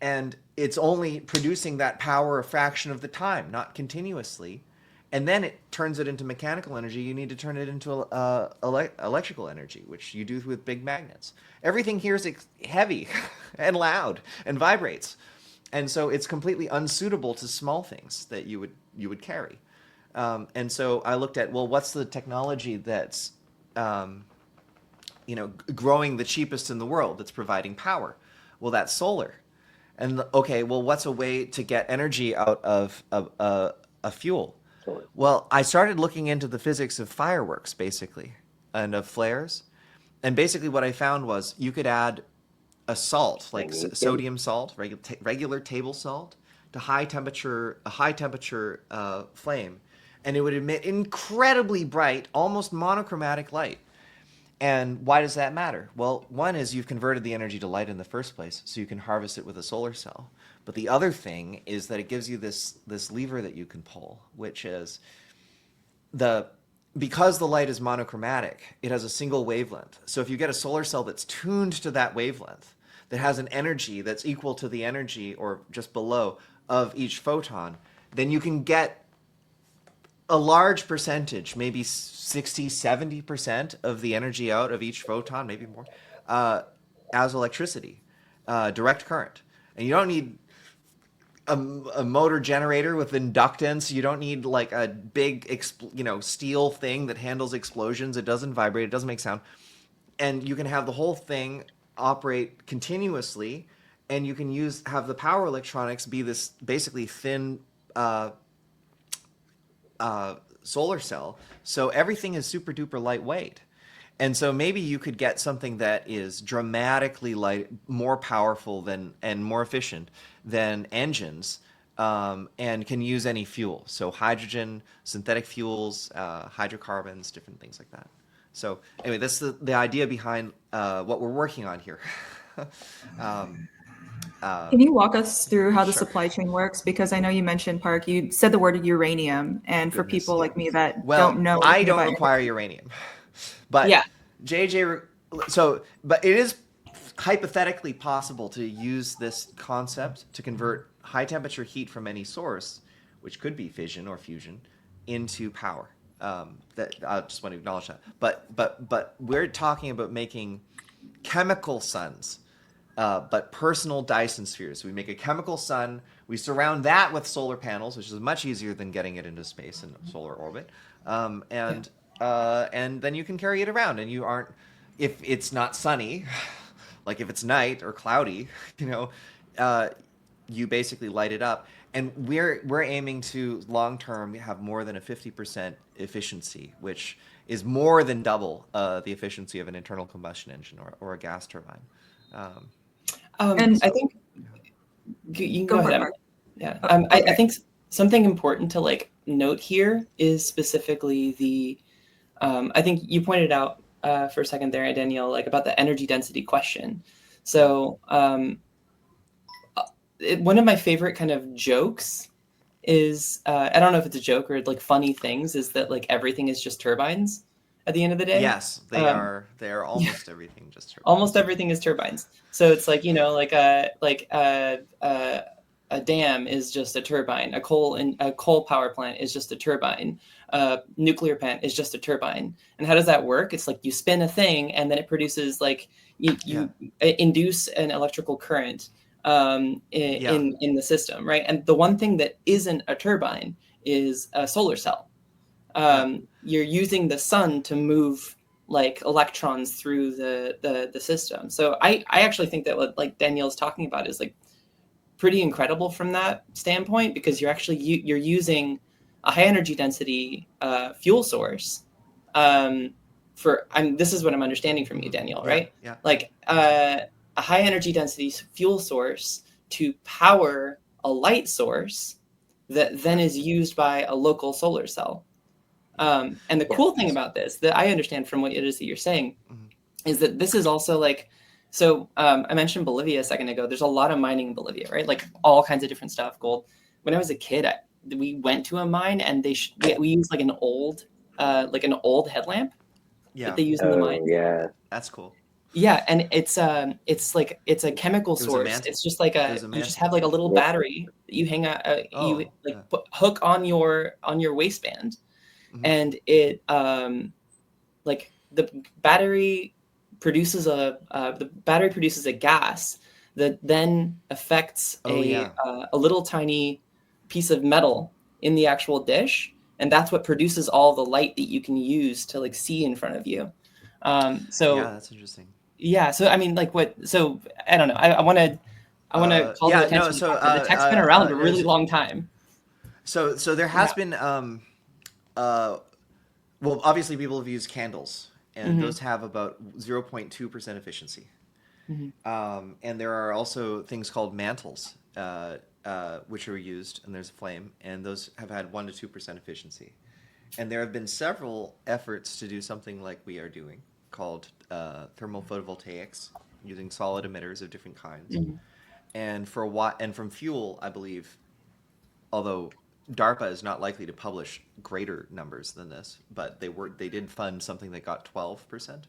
Speaker 4: And it's only producing that power a fraction of the time, not continuously. And then it turns it into mechanical energy. You need to turn it into electrical energy, which you do with big magnets. Everything here is heavy and loud and vibrates. And so it's completely unsuitable to small things that you would carry. And so I looked at, well, what's the technology that's growing the cheapest in the world that's providing power? Well, that's solar. And okay, well, what's a way to get energy out of a fuel?
Speaker 3: Solar.
Speaker 4: Well, I started looking into the physics of fireworks, basically, and of flares. And basically what I found was you could add a salt, like
Speaker 3: Magnesium.
Speaker 4: sodium salt, regular table salt, to a high temperature flame, and it would emit incredibly bright, almost monochromatic light. And why does that matter? Well, one is you've converted the energy to light in the first place, so you can harvest it with a solar cell. But the other thing is that it gives you this lever that you can pull, which is because the light is monochromatic, it has a single wavelength. So if you get a solar cell that's tuned to that wavelength, that has an energy that's equal to the energy or just below of each photon, then you can get a large percentage, maybe 60, 70% of the energy out of each photon, maybe more, as electricity, direct current. And you don't need a motor generator with inductance. You don't need like a big steel thing that handles explosions. It doesn't vibrate. It doesn't make sound. And you can have the whole thing operate continuously, and you can have the power electronics be this basically thin solar cell. So everything is super duper lightweight. And so maybe you could get something that is dramatically more powerful and more efficient than engines, and can use any fuel. So hydrogen, synthetic fuels, hydrocarbons, different things like that. So anyway, that's the idea behind what we're working on here.
Speaker 1: Can you walk us through how the
Speaker 4: Sure.
Speaker 1: supply chain works? Because I know you mentioned, Park, you said the word uranium, and for
Speaker 4: Goodness.
Speaker 1: people like me that
Speaker 4: Well,
Speaker 1: don't know
Speaker 4: I
Speaker 1: anything
Speaker 4: don't
Speaker 1: about
Speaker 4: require uranium, but
Speaker 2: Yeah.
Speaker 4: but it is hypothetically possible to use this concept to convert high temperature heat from any source, which could be fission or fusion, into power. That I just want to acknowledge that. But we're talking about making chemical suns, but personal Dyson spheres. So we make a chemical sun. We surround that with solar panels, which is much easier than getting it into space in solar orbit. And then you can carry it around, and you aren't, if it's not sunny, like if it's night or cloudy, you basically light it up. And we're aiming to long term have more than a 50% efficiency, which is more than double the efficiency of an internal combustion engine or a gas turbine.
Speaker 1: And
Speaker 2: I think you can
Speaker 1: Go
Speaker 2: go
Speaker 1: for it,
Speaker 2: ahead.
Speaker 1: Mark.
Speaker 2: Yeah.
Speaker 1: Okay.
Speaker 2: I think something important to like note here is specifically the. I think you pointed out for a second there, Danielle, like about the energy density question. So one of my favorite kind of jokes is I don't know if it's a joke or like funny things is that like everything is just turbines at the end of the day.
Speaker 4: Yes, they are. They are almost everything just turbines.
Speaker 2: Almost everything is turbines. So it's like like a dam is just a turbine. A coal power plant is just a turbine. A nuclear plant is just a turbine. And how does that work? It's like you spin a thing and then it produces like you induce an electrical current in the system, right? And the one thing that isn't a turbine is a solar cell. You're using the sun to move like electrons through the system. So I actually think that what like Danielle's talking about is like pretty incredible from that standpoint, because you're actually you're using a high energy density fuel source this is what I'm understanding from you, Danielle, right?
Speaker 4: Yeah.
Speaker 2: Like a high energy density fuel source to power a light source that then is used by a local solar cell. And the cool thing about this that I understand from what it is that you're saying is that this is also like, so I mentioned Bolivia a second ago. There's a lot of mining in Bolivia, right? Like all kinds of different stuff, gold. When I was a kid, we went to a mine and we used like an old headlamp that they use in the mine.
Speaker 3: Yeah.
Speaker 4: That's cool.
Speaker 2: Yeah, and it's a chemical
Speaker 4: was a
Speaker 2: source.
Speaker 4: mantle.
Speaker 2: It's just like
Speaker 4: It was a
Speaker 2: you just
Speaker 4: mantle.
Speaker 2: have like a little battery that you hang out, hook on your waistband, and it like the battery produces a gas that then affects a little tiny piece of metal in the actual dish, and that's what produces all the light that you can use to like see in front of you. So
Speaker 4: yeah, that's interesting.
Speaker 2: Yeah, so I mean, like what? So I don't know. I want to call the attention to the fact that the tech's been around a really long time.
Speaker 4: So there has been well, obviously people have used candles, and those have about 0.2% efficiency. And there are also things called mantles, which are used, and there's a flame, and those have had 1 to 2% efficiency. And there have been several efforts to do something like we are doing, called thermal photovoltaics, using solid emitters of different kinds. And from fuel, I believe, although DARPA is not likely to publish greater numbers than this, but they did fund something that got 12%.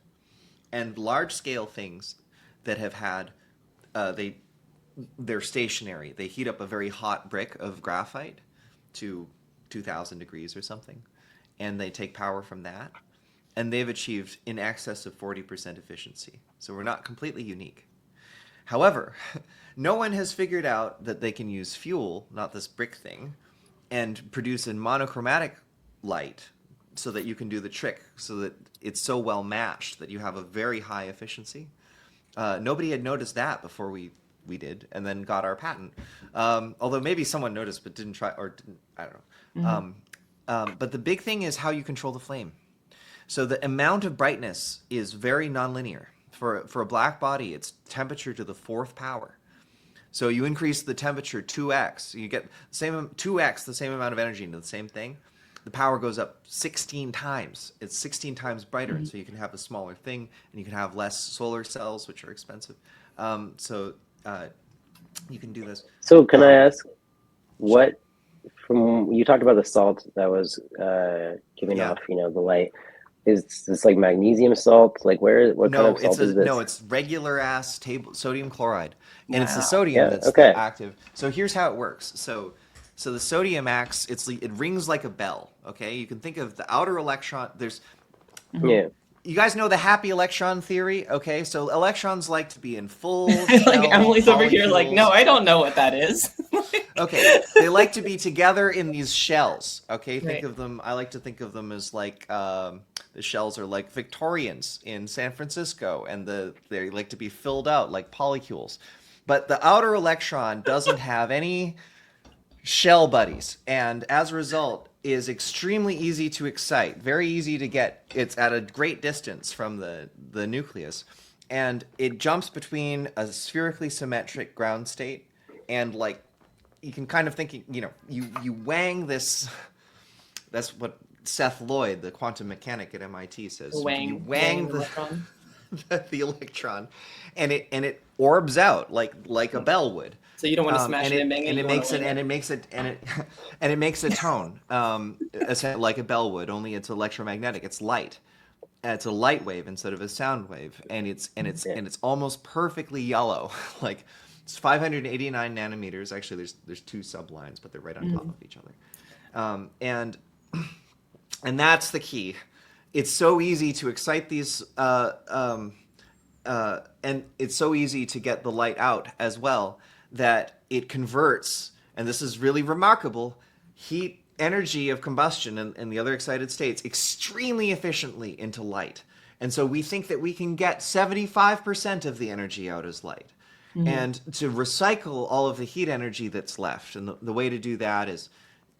Speaker 4: And large scale things that have had they're stationary. They heat up a very hot brick of graphite to 2,000 degrees or something, and they take power from that. And they've achieved in excess of 40% efficiency. So we're not completely unique. However, no one has figured out that they can use fuel, not this brick thing, and produce a monochromatic light so that you can do the trick, so that it's so well matched that you have a very high efficiency. Nobody had noticed that before we did, and then got our patent. Although maybe someone noticed but didn't try, or didn't, I don't know. But the big thing is how you control the flame. So the amount of brightness is very nonlinear. For a black body, it's temperature to the 4th power. So you increase the temperature 2x, you get 2x the same amount of energy into the same thing. The power goes up 16 times. It's 16 times brighter, and so you can have a smaller thing, and you can have less solar cells, which are expensive. So you can do this.
Speaker 3: So can I ask, what, from, you talked about the salt that was giving off, you know, the light. Is this like magnesium salt? Like what kind of salt is this?
Speaker 4: No, it's regular ass sodium chloride, and it's the sodium that's
Speaker 3: okay.
Speaker 4: the active. So here's how it works. So the sodium acts. It rings like a bell. Okay, you can think of the outer electron. There's You guys know the happy electron theory? Okay, so electrons like to be in full shell,
Speaker 2: like Emily's over here like, no, I don't know what that is.
Speaker 4: Okay, they like to be together in these shells. Okay,
Speaker 2: Right.
Speaker 4: of them, I like to think of them as like, the shells are like Victorians in San Francisco, and they like to be filled out like polycules. But the outer electron doesn't have any shell buddies, and as a result is extremely easy to excite, very easy to get. It's at a great distance from the nucleus, and it jumps between a spherically symmetric ground state and, like, you can kind of think, you know, you wang this. That's what Seth Lloyd, the quantum mechanic at MIT, says. You wang the
Speaker 2: electron.
Speaker 4: the electron, and it orbs out like a bell would.
Speaker 2: So you don't want to smash it and bang it.
Speaker 4: And it makes a tone, like a bell would. Only it's electromagnetic. It's light. It's a light wave instead of a sound wave, and it's almost perfectly yellow. Like, it's 589 nanometers. Actually, there's 2 sublines, but they're right on top of each other. And that's the key. It's so easy to excite these, and it's so easy to get the light out as well, that it converts, and this is really remarkable, heat energy of combustion and the other excited states extremely efficiently into light. And so we think that we can get 75% of the energy out as light. And to recycle all of the heat energy that's left, and the way to do that is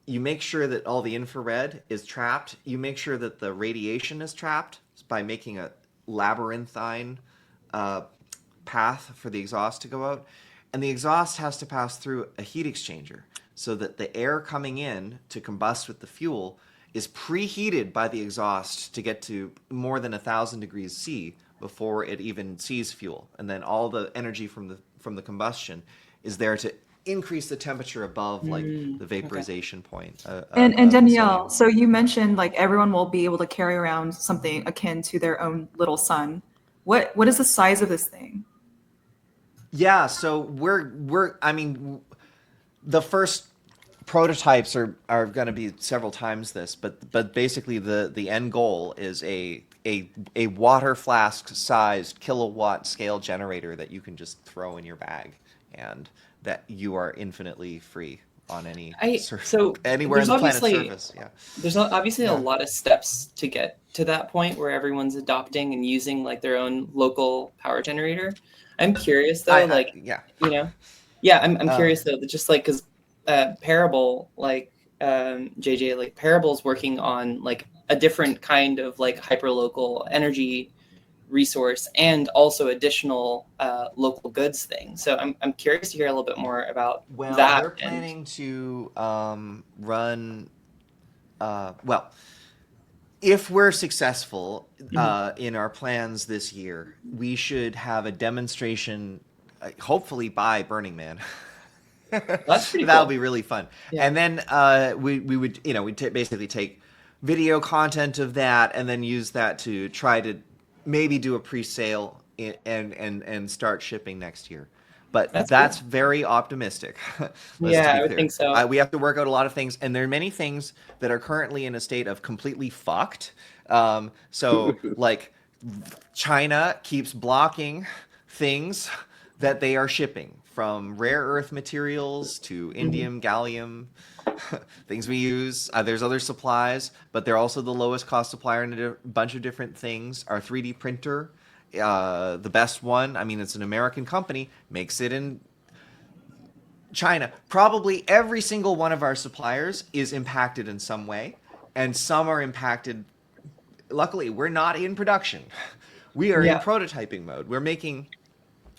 Speaker 4: you make sure that all the infrared is trapped. You make sure that the radiation is trapped by making a labyrinthine path for the exhaust to go out. And the exhaust has to pass through a heat exchanger so that the air coming in to combust with the fuel is preheated by the exhaust to get to more than 1,000 degrees C before it even sees fuel. And then all the energy from the combustion is there to increase the temperature above like the vaporization point.
Speaker 1: And Danielle, so you mentioned like everyone will be able to carry around something akin to their own little sun. What is the size of this thing?
Speaker 4: Yeah, so we're I mean, the first prototypes are going to be several times this, but basically the end goal is a water flask sized kilowatt scale generator that you can just throw in your bag, and that you are infinitely free on any anywhere in the planet's surface. Yeah,
Speaker 2: there's obviously a lot of steps to get to that point where everyone's adopting and using like their own local power generator. I'm curious though, I'm curious though, just like, because Parable, like JJ, like Parable's working on like a different kind of like hyperlocal energy resource and also additional local goods thing. So I'm curious to hear a little bit more about that.
Speaker 4: They're planning to run. If we're successful in our plans this year, we should have a demonstration, hopefully by Burning Man.
Speaker 2: That's pretty
Speaker 4: That'll
Speaker 2: cool.
Speaker 4: be really fun.
Speaker 2: Yeah.
Speaker 4: And then we would, we'd basically take video content of that and then use that to try to maybe do a pre-sale and start shipping next year. But that's cool. Very optimistic.
Speaker 2: Yeah, I would think so.
Speaker 4: We have to work out a lot of things, and there are many things that are currently in a state of completely fucked. So, like, China keeps blocking things that they are shipping, from rare earth materials to indium, gallium, things we use. There's other supplies, but they're also the lowest cost supplier in a bunch of different things. Our 3D printer, the best one, I mean, it's an American company, makes it in China. Probably every single one of our suppliers is impacted in some way, and some are impacted. Luckily, we're not in production. We are in
Speaker 2: Yeah.
Speaker 4: prototyping mode. We're making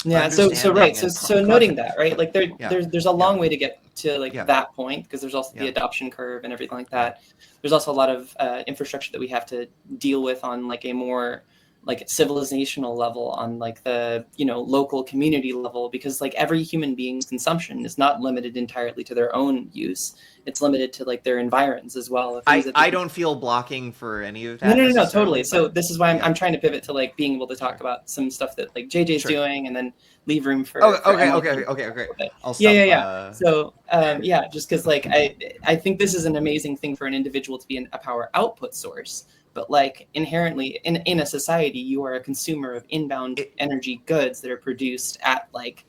Speaker 2: Yeah, so right, so noting that, right, like there's a long way to get to like that point, because there's also the adoption curve and everything like that. There's also a lot of infrastructure that we have to deal with on like a more like civilizational level, on like the local community level, because like every human being's consumption is not limited entirely to their own use. It's limited to like their environs as well.
Speaker 4: I don't feel blocking for any of that.
Speaker 2: No, totally. So this is why I'm trying to pivot to like being able to talk about some stuff that like JJ's doing, and then leave room for.
Speaker 4: Okay. I'll stop.
Speaker 2: Yeah. So just because like I think this is an amazing thing for an individual to be a power output source, but like inherently in a society, you are a consumer of inbound energy goods that are produced at like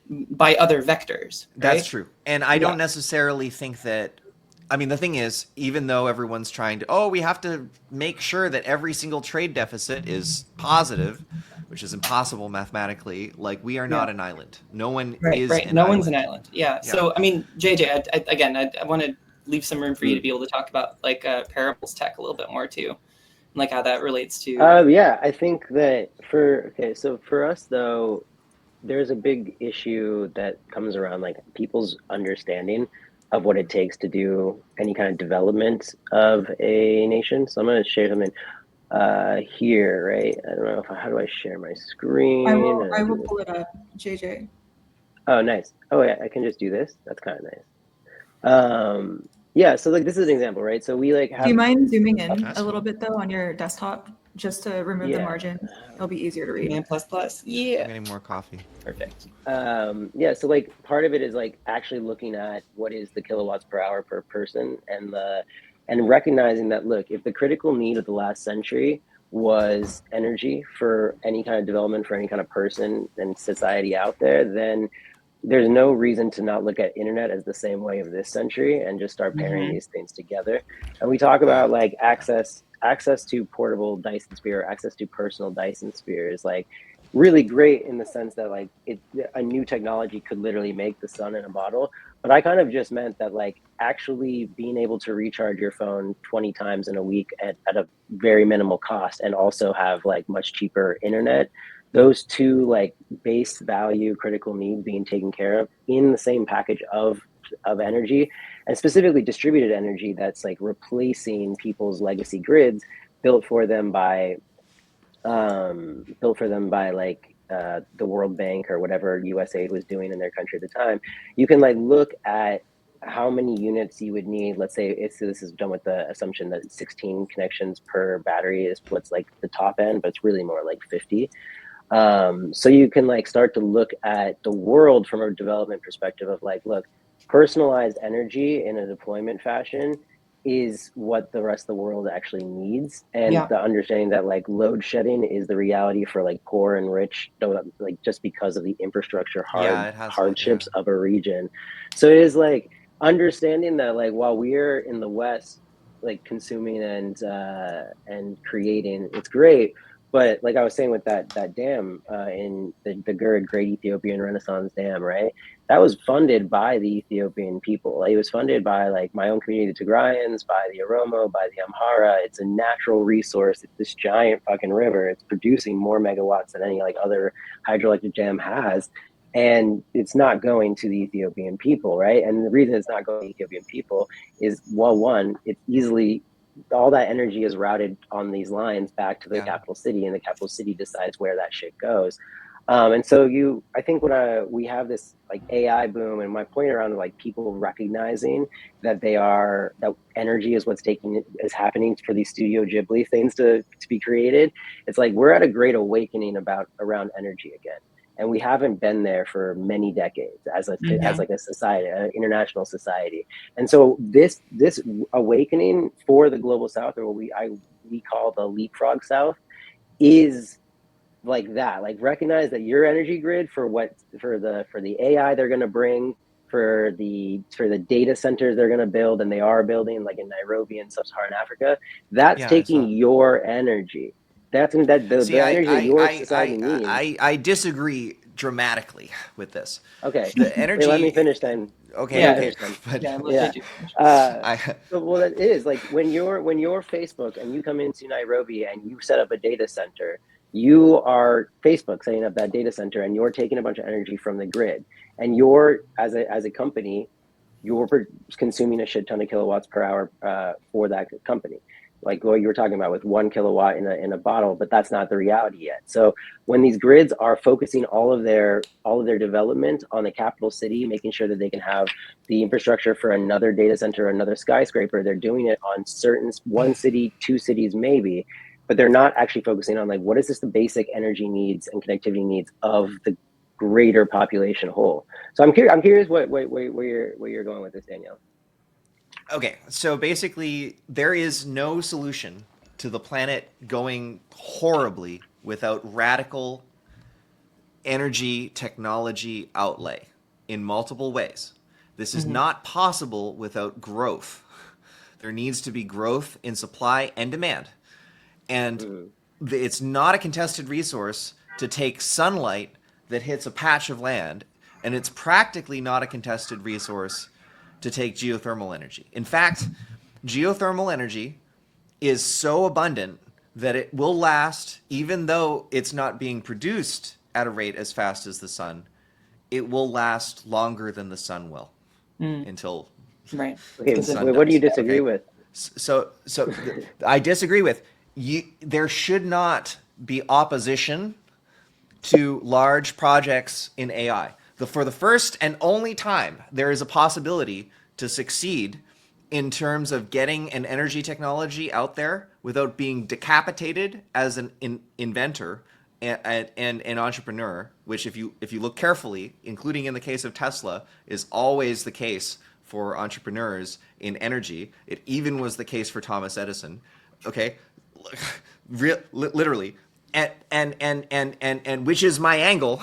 Speaker 2: by other vectors. Right?
Speaker 4: That's true, and I don't necessarily think that. I mean, the thing is, even though everyone's trying to, we have to make sure that every single trade deficit is positive, which is impossible mathematically. Like, we are not an island. No one is an island.
Speaker 2: No one's an island. Yeah. So, I mean, JJ, I want to leave some room for you to be able to talk about like parables tech a little bit more too, and like how that relates to.
Speaker 3: I think that so for us though, there's a big issue that comes around like people's understanding of what it takes to do any kind of development of a nation. So I'm going to share something here, right? I don't know how do I share my screen?
Speaker 1: I will pull it up, JJ.
Speaker 3: Oh, nice. Oh, yeah, I can just do this. That's kind of nice. So like this is an example, right? So we like have.
Speaker 1: Do you mind zooming in a little bit though on your desktop, just to remove the margin? It'll be easier to read.
Speaker 2: Man++. Yeah.
Speaker 4: I'm getting more coffee.
Speaker 2: Perfect.
Speaker 3: So like part of it is like actually looking at what is the kilowatts per hour per person, and recognizing that, look, if the critical need of the last century was energy for any kind of development for any kind of person and society out there, then there's no reason to not look at internet as the same way of this century and just start pairing these things together. And we talk about like access to portable Dyson Sphere, access to personal Dyson Sphere is like really great in the sense that like a new technology could literally make the sun in a bottle. But I kind of just meant that like actually being able to recharge your phone 20 times in a week at a very minimal cost, and also have like much cheaper internet, those two like base value critical needs being taken care of in the same package of energy, and specifically distributed energy that's like replacing people's legacy grids built for them by like the World Bank or whatever USAID was doing in their country at the time. You can like look at how many units you would need. Let's say this is done with the assumption that 16 connections per battery is what's like the top end, but it's really more like 50. So you can like start to look at the world from a development perspective of like, look, personalized energy in a deployment fashion is what the rest of the world actually needs. And the understanding that like load shedding is the reality for like poor and rich, like just because of the infrastructure hardships of a region. So it is like understanding that like while we're in the West, like consuming and creating, it's great. But like I was saying with that dam in the Great Ethiopian Renaissance Dam, right? That was funded by the Ethiopian people. It was funded by like my own community, the Tigrayans, by the Oromo, by the Amhara. It's a natural resource. It's this giant fucking river. It's producing more megawatts than any like other hydroelectric dam has. And it's not going to the Ethiopian people, right? And the reason it's not going to the Ethiopian people is, well, one, it's easily, all that energy is routed on these lines back to the capital city, and the capital city decides where that shit goes. And so I think when we have this like AI boom, and my point around like people recognizing that that energy is what's is happening for these Studio Ghibli things to be created. It's like we're at a great awakening around energy again. And we haven't been there for many decades as like a society, an international society. And so this awakening for the global South, or what we call the leapfrog South, is like that, like recognize that your energy grid for the AI they're going to bring, for the data centers they're going to build, and they are building, like in Nairobi and sub-Saharan Africa, that's
Speaker 4: Yeah,
Speaker 3: taking your energy. That's the energy that your society needs.
Speaker 4: I disagree dramatically with this.
Speaker 3: Okay,
Speaker 4: The
Speaker 3: wait,
Speaker 4: energy.
Speaker 3: let me finish then.
Speaker 4: Okay,
Speaker 3: Let me
Speaker 2: Yeah.
Speaker 3: finish then.
Speaker 4: but
Speaker 2: Yeah, let
Speaker 3: Yeah.
Speaker 2: you finish.
Speaker 4: I
Speaker 3: So, well, that is like when you're Facebook and you come into Nairobi and you set up a data center, you are Facebook setting up that data center, and you're taking a bunch of energy from the grid, and you're as a company, you're consuming a shit ton of kilowatts per hour for that company, like what you were talking about with 1 kilowatt in a bottle, but that's not the reality yet. So when these grids are focusing all of their development on the capital city, making sure that they can have the infrastructure for another data center, another skyscraper, they're doing it on certain one city, two cities maybe, but they're not actually focusing on like what is this the basic energy needs and connectivity needs of the greater population whole. So I'm curious where you're going with this, Danielle.
Speaker 4: Okay, so basically, there is no solution to the planet going horribly without radical energy technology outlay in multiple ways. This is not possible without growth. There needs to be growth in supply and demand. And it's not a contested resource to take sunlight that hits a patch of land, and it's practically not a contested resource to take geothermal energy. In fact, geothermal energy is so abundant that it will last, even though it's not being produced at a rate as fast as the sun, it will last longer than the sun will until
Speaker 2: Right.
Speaker 3: Okay,
Speaker 2: Because
Speaker 4: sun
Speaker 3: wait, what do you
Speaker 4: does.
Speaker 3: disagree
Speaker 4: Okay?
Speaker 3: with?
Speaker 4: So I disagree with you. There should not be opposition to large projects in AI. For the first and only time, there is a possibility to succeed in terms of getting an energy technology out there without being decapitated as an inventor and an entrepreneur, which if you look carefully, including in the case of Tesla, is always the case for entrepreneurs in energy. It even was the case for Thomas Edison. Okay, literally, and which is my angle,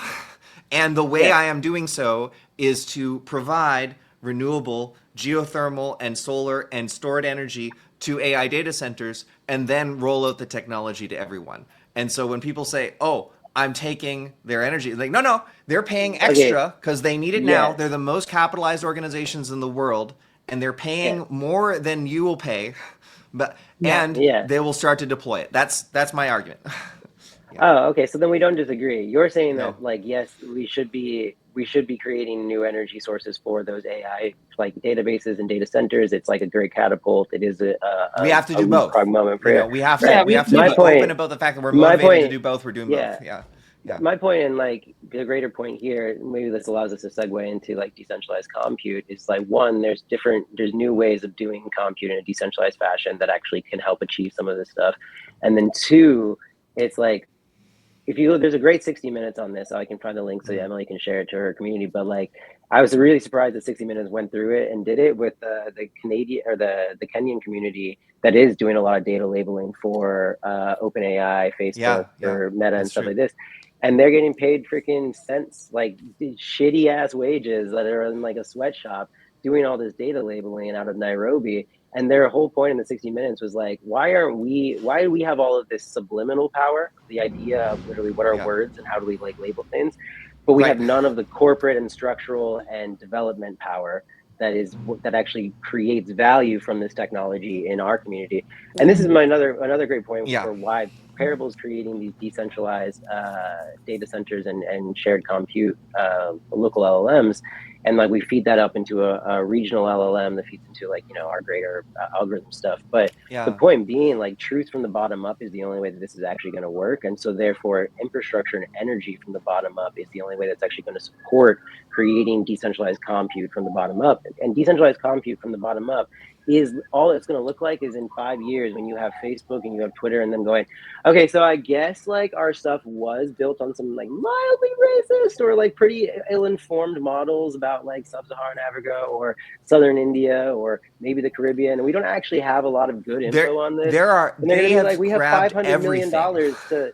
Speaker 4: and the way
Speaker 3: Yeah.
Speaker 4: I am doing so is to provide renewable geothermal and solar and stored energy to AI data centers, and then roll out the technology to everyone. And so when people say, "Oh, I'm taking their energy," like, no, they're paying
Speaker 3: Okay.
Speaker 4: extra because they need it now.
Speaker 3: Yes.
Speaker 4: They're the most capitalized organizations in the world, and they're paying
Speaker 3: Yes.
Speaker 4: more than you will pay, but
Speaker 2: Yeah.
Speaker 4: and
Speaker 3: Yeah.
Speaker 4: they will start to deploy it. That's my argument.
Speaker 3: Oh, okay. So then we don't disagree. You're saying
Speaker 4: No.
Speaker 3: that, like, yes, we should be creating new energy sources for those AI like databases and data centers. It's like a great catapult. It is
Speaker 4: We have to
Speaker 3: a
Speaker 4: do both.
Speaker 3: leapfrog moment for
Speaker 4: You
Speaker 3: you.
Speaker 4: know, we have
Speaker 3: Right.
Speaker 4: to
Speaker 2: We have to do
Speaker 3: My
Speaker 4: be
Speaker 2: both.
Speaker 4: open
Speaker 3: point.
Speaker 4: about the fact that we're
Speaker 3: My
Speaker 4: motivated to
Speaker 3: point.
Speaker 4: do both. We're doing
Speaker 3: Yeah.
Speaker 4: both. Yeah.
Speaker 3: My point, and like the greater point here, maybe this allows us to segue into like decentralized compute, is like, one, there's new ways of doing compute in a decentralized fashion that actually can help achieve some of this stuff. And then two, it's like, if you look, there's a great 60 Minutes on this. So I can find the link so Emily can share it to her community. But like, I was really surprised that 60 Minutes went through it and did it with the Canadian or the Kenyan community that is doing a lot of data labeling for OpenAI, Facebook,
Speaker 4: Yeah.
Speaker 3: or Meta and
Speaker 4: That's
Speaker 3: stuff
Speaker 4: true.
Speaker 3: like this. And they're getting paid freaking cents, like shitty ass wages that are in like a sweatshop doing all this data labeling out of Nairobi. And their whole point in the 60 Minutes was like, why do we have all of this subliminal power, the idea of literally what are
Speaker 4: Yeah.
Speaker 3: words and how do we like label things, but we have
Speaker 4: Right.
Speaker 3: none of the corporate and structural and development power that actually creates value from this technology in our community. And this is my another great point
Speaker 4: Yeah.
Speaker 3: for why Parable is creating these decentralized data centers and shared compute local LLMs, and like we feed that up into a regional LLM that feeds into like our greater algorithm stuff. But the
Speaker 4: Yeah.
Speaker 3: point being, like, truth from the bottom up is the only way that this is actually going to work, and so therefore infrastructure and energy from the bottom up is the only way that's actually going to support creating decentralized compute from the bottom up. And decentralized compute from the bottom up is all it's going to look like is in 5 years when you have Facebook and you have Twitter and them going, okay, so I guess like our stuff was built on some like mildly racist or like pretty ill-informed models about like sub-Saharan Africa or southern India or maybe the Caribbean, and we don't actually have a lot of good info on this. And they're
Speaker 4: They
Speaker 3: gonna be
Speaker 4: have
Speaker 3: like, we have
Speaker 4: grabbed
Speaker 3: $500 million
Speaker 4: everything.
Speaker 3: to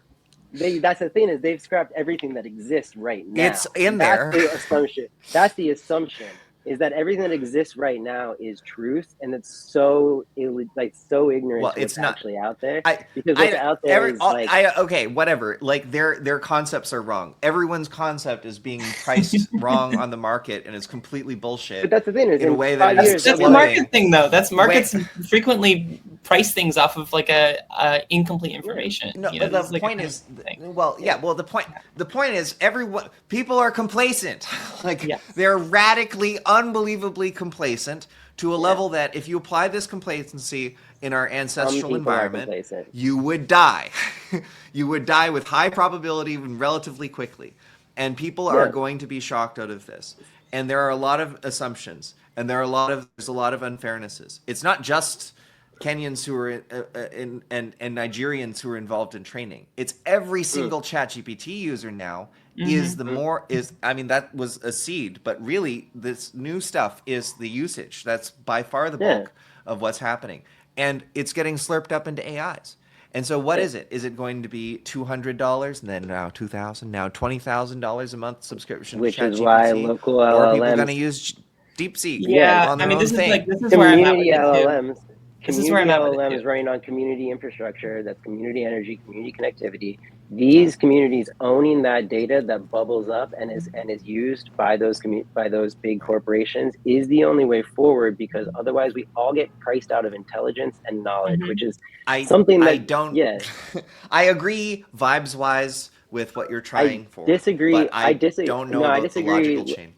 Speaker 3: that's the thing, is they've scrapped everything that exists right now.
Speaker 4: It's in
Speaker 3: That's
Speaker 4: there.
Speaker 3: the assumption. That's the assumption, is that everything that exists right now is truth, and it's so ignorant
Speaker 4: Well,
Speaker 3: to
Speaker 4: it's
Speaker 3: what's
Speaker 4: not.
Speaker 3: actually out there.
Speaker 4: I,
Speaker 3: Because what's out there is like,
Speaker 4: okay, whatever. Like their concepts are wrong. Everyone's concept is being priced wrong on the market, and it's completely bullshit.
Speaker 3: but that's the thing, is
Speaker 4: in a
Speaker 3: in
Speaker 4: way that
Speaker 3: 5
Speaker 4: it is
Speaker 3: years,
Speaker 2: That's a
Speaker 4: exploding.
Speaker 2: market thing, though. That's markets frequently price things off of like a incomplete information.
Speaker 4: No,
Speaker 2: You know,
Speaker 4: but
Speaker 2: this
Speaker 4: the
Speaker 2: like a
Speaker 4: point is,
Speaker 2: thing.
Speaker 4: the point is, people are complacent. Like
Speaker 2: Yes.
Speaker 4: they're radically, unbelievably complacent to a level that if you apply this complacency in our ancestral
Speaker 3: people are
Speaker 4: environment,
Speaker 3: complacent.
Speaker 4: you would die. You would die with high probability and relatively quickly. And people are going to be shocked out of this. And there are a lot of assumptions, and there's a lot of unfairnesses. It's not just Kenyans who are and Nigerians who are involved in training. It's every single ChatGPT user now that was a seed, but really this new stuff is the usage. That's by far the bulk of what's happening. And it's getting slurped up into AIs. And so what is it? Is it going to be $200 and then now $2,000, now $20,000 a month subscription
Speaker 3: which
Speaker 4: to ChatGPT?
Speaker 3: is why local
Speaker 4: Or are people
Speaker 3: LLMs,
Speaker 4: going to use DeepSeek
Speaker 2: Yeah,
Speaker 4: on
Speaker 2: I
Speaker 4: their
Speaker 2: mean,
Speaker 4: own
Speaker 2: this
Speaker 4: thing?
Speaker 2: is where I'm at with
Speaker 3: community
Speaker 2: it too.
Speaker 3: LLMs,
Speaker 2: This is where I'm at with it
Speaker 3: LLMs
Speaker 2: too.
Speaker 3: running on community infrastructure, that's community energy, community connectivity. These communities owning that data that bubbles up and is used by those big corporations is the only way forward, because otherwise we all get priced out of intelligence and knowledge, which is something that
Speaker 4: I agree vibes wise with what you're trying for.
Speaker 3: disagree.
Speaker 4: But I don't know about the logical chain.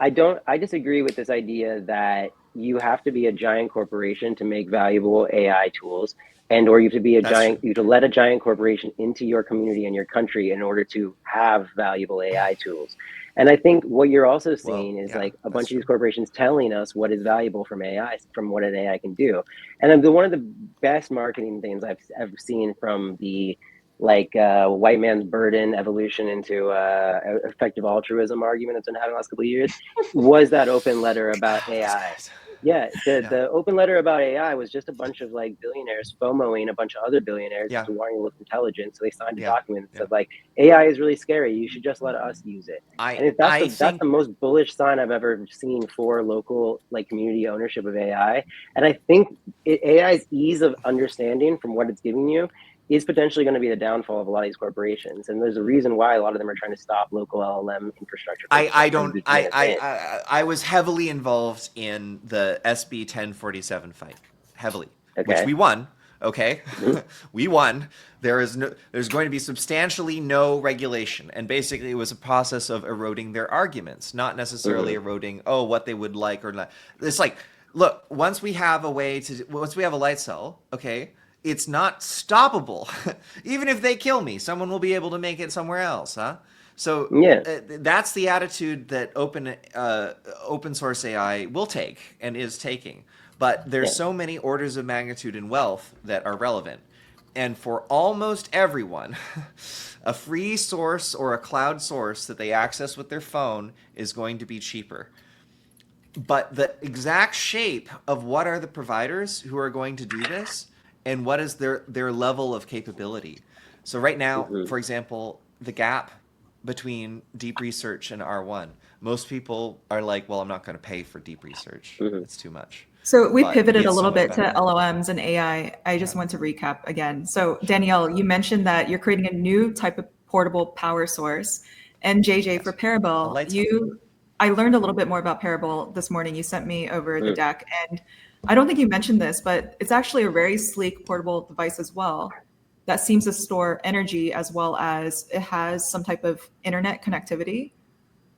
Speaker 3: I disagree with this idea that you have to be a giant corporation to make valuable AI tools, and or you have to be you have to let a giant corporation into your community and your country in order to have valuable AI tools. And I think what you're also seeing is like a bunch of these corporations telling us what is valuable from AI, from what an AI can do. And one of the best marketing things I've ever seen from the white man's burden evolution into effective altruism argument that's been having the last couple of years was that open letter about AI. The open letter about AI was just a bunch of like billionaires FOMOing a bunch of other billionaires into wanting to look intelligent. So they signed a document that said like, AI is really scary. You should just let us use it. And if that's the most bullish sign I've ever seen for local like community ownership of AI. And I think AI's ease of understanding from what it's giving you is potentially going to be the downfall of a lot of these corporations, and there's a reason why a lot of them are trying to stop local LLM infrastructure.
Speaker 4: I was heavily involved in the SB 1047 fight, heavily, which we won. Okay, we won. There's going to be substantially no regulation, and basically it was a process of eroding their arguments, not necessarily eroding what they would like or not. It's like, look, once we have a light cell, okay. It's not stoppable. Even if they kill me, someone will be able to make it somewhere else, huh? So that's the attitude that open source AI will take and is taking. But there's so many orders of magnitude in wealth that are relevant. And for almost everyone, a free source or a cloud source that they access with their phone is going to be cheaper. But the exact shape of what are the providers who are going to do this and what is their level of capability. So right now, for example, the gap between deep research and R1, most people are like, well, I'm not going to pay for deep research. It's too much.
Speaker 1: So we pivoted a little bit to LLMs and AI. I just want to recap again. So Danielle, you mentioned that you're creating a new type of portable power source. And JJ, for Parable, I learned a little bit more about Parable this morning. You sent me over the deck, and I don't think you mentioned this, but it's actually a very sleek portable device as well that seems to store energy, as well as it has some type of internet connectivity.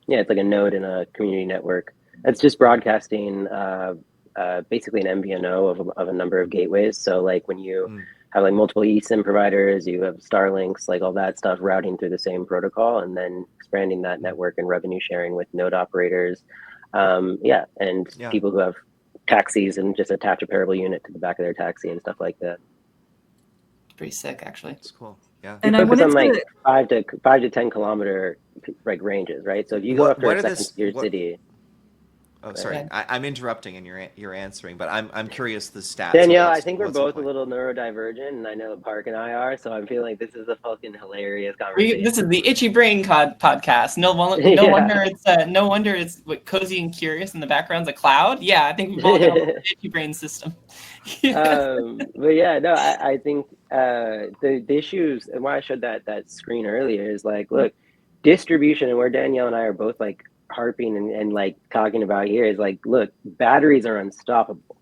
Speaker 3: Yeah, it's like a node in a community network. It's just broadcasting basically an MVNO of a number of gateways. So like when you have like multiple eSIM providers, you have Starlinks, like all that stuff routing through the same protocol, and then expanding that network and revenue sharing with node operators. People who have taxis and just attach a Parable unit to the back of their taxi and stuff like that.
Speaker 2: Pretty sick, actually.
Speaker 4: It's cool. Yeah.
Speaker 3: And I focus on like 5 to 10 kilometer like ranges, right? So if you go after a second tier city.
Speaker 4: Oh, sorry, I'm interrupting and you're answering, but I'm curious the stats.
Speaker 3: Danielle, I think we're
Speaker 4: what's the
Speaker 3: both a
Speaker 4: point?
Speaker 3: little neurodivergent, and I know Park and I are, so I'm feeling like this is a fucking hilarious conversation.
Speaker 2: This is the Itchy Brain podcast. No
Speaker 3: Yeah.
Speaker 2: wonder it's what cozy and curious in the background's a cloud. Yeah, I think we've all got a little Itchy Brain system.
Speaker 3: But yeah, no, I think the issues, and why I showed that screen earlier is like, look, distribution, and where Danielle and I are both like harping and like talking about here is like, look, batteries are unstoppable.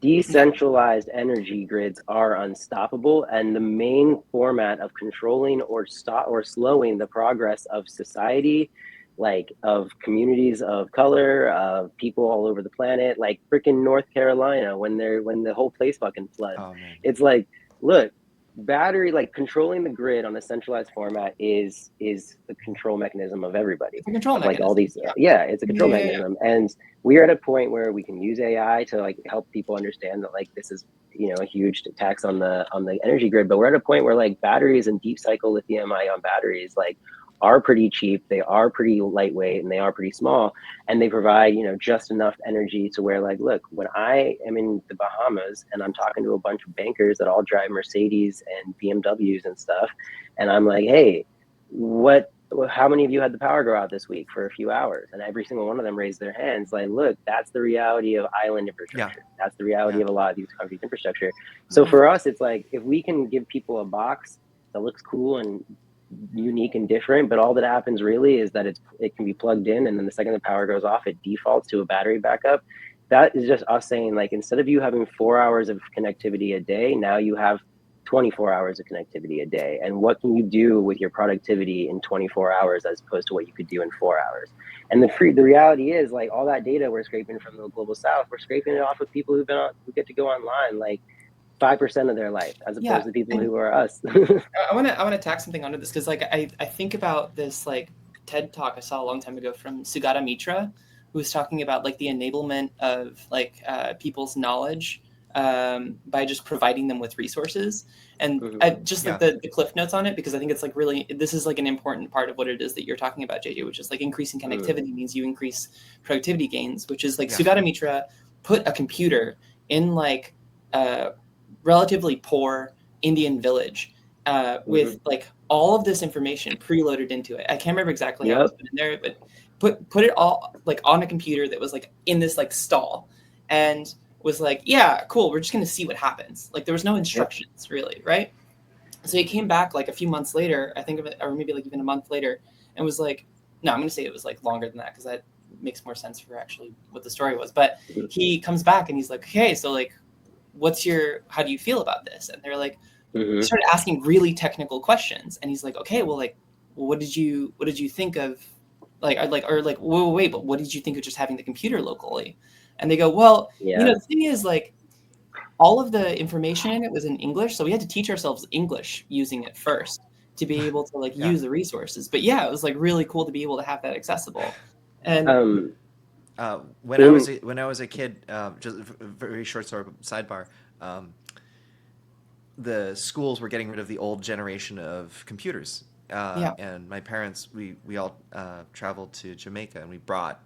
Speaker 3: Decentralized energy grids are unstoppable, and the main format of controlling or slowing the progress of society, like of communities of color, of people all over the planet, like freaking North Carolina when the whole place fucking floods.
Speaker 4: Oh, man.
Speaker 3: It's like, look, battery, like controlling the grid on a centralized format is the control mechanism of everybody.
Speaker 2: It's a control
Speaker 3: Of like
Speaker 2: mechanism.
Speaker 3: all these, it's a control mechanism, and we are at a point where we can use AI to like help people understand that like this is, you know, a huge tax on the energy grid. But we're at a point where like batteries and deep cycle lithium ion batteries like are pretty cheap, they are pretty lightweight, and they are pretty small, and they provide, you know, just enough energy to where like, look, when I am in the Bahamas and I'm talking to a bunch of bankers that all drive Mercedes and BMWs and stuff, and I'm like, hey, how many of you had the power go out this week for a few hours? And every single one of them raised their hands. Like, look, that's the reality of island infrastructure.
Speaker 4: Yeah.
Speaker 3: That's the reality of a lot of these countries' infrastructure. So for us, it's like, if we can give people a box that looks cool and unique and different, but all that happens really is that it can be plugged in, and then the second the power goes off, it defaults to a battery backup. That is just us saying, like, instead of you having 4 hours of connectivity a day, now you have 24 hours of connectivity a day. And what can you do with your productivity in 24 hours as opposed to what you could do in 4 hours? And the reality is, like, all that data we're scraping from the global south, we're scraping it off of people who get to go online like 5% of their life, as opposed to people who are us.
Speaker 2: I want to tack something onto this, because like I think about this like TED talk I saw a long time ago from Sugata Mitra, who was talking about like the enablement of like people's knowledge by just providing them with resources, and just like the cliff notes on it, because I think it's like really, this is like an important part of what it is that you're talking about, JJ, which is like increasing connectivity means you increase productivity gains, which is like Sugata Mitra put a computer in like relatively poor Indian village with like all of this information preloaded into it. I can't remember exactly how it was put in there, but put it all like on a computer that was like in this like stall, and was like, yeah, cool, we're just gonna see what happens. Like there was no instructions really, right? So he came back like a few months later, I think of it, or maybe like even a month later, and was like, no, I'm gonna say it was like longer than that, because that makes more sense for actually what the story was. But he comes back and he's like, okay, so like, how do you feel about this? And they're like, started asking really technical questions, and he's like, okay, well, like, what did you think of wait, but what did you think of just having the computer locally? And they go, well, you know, the thing is, like, all of the information in it was in English, so we had to teach ourselves English using it first to be able to like use the resources. But yeah, it was like really cool to be able to have that accessible. And
Speaker 4: when I was a kid, just a very short sort of sidebar, the schools were getting rid of the old generation of computers. And my parents, we all traveled to Jamaica, and we brought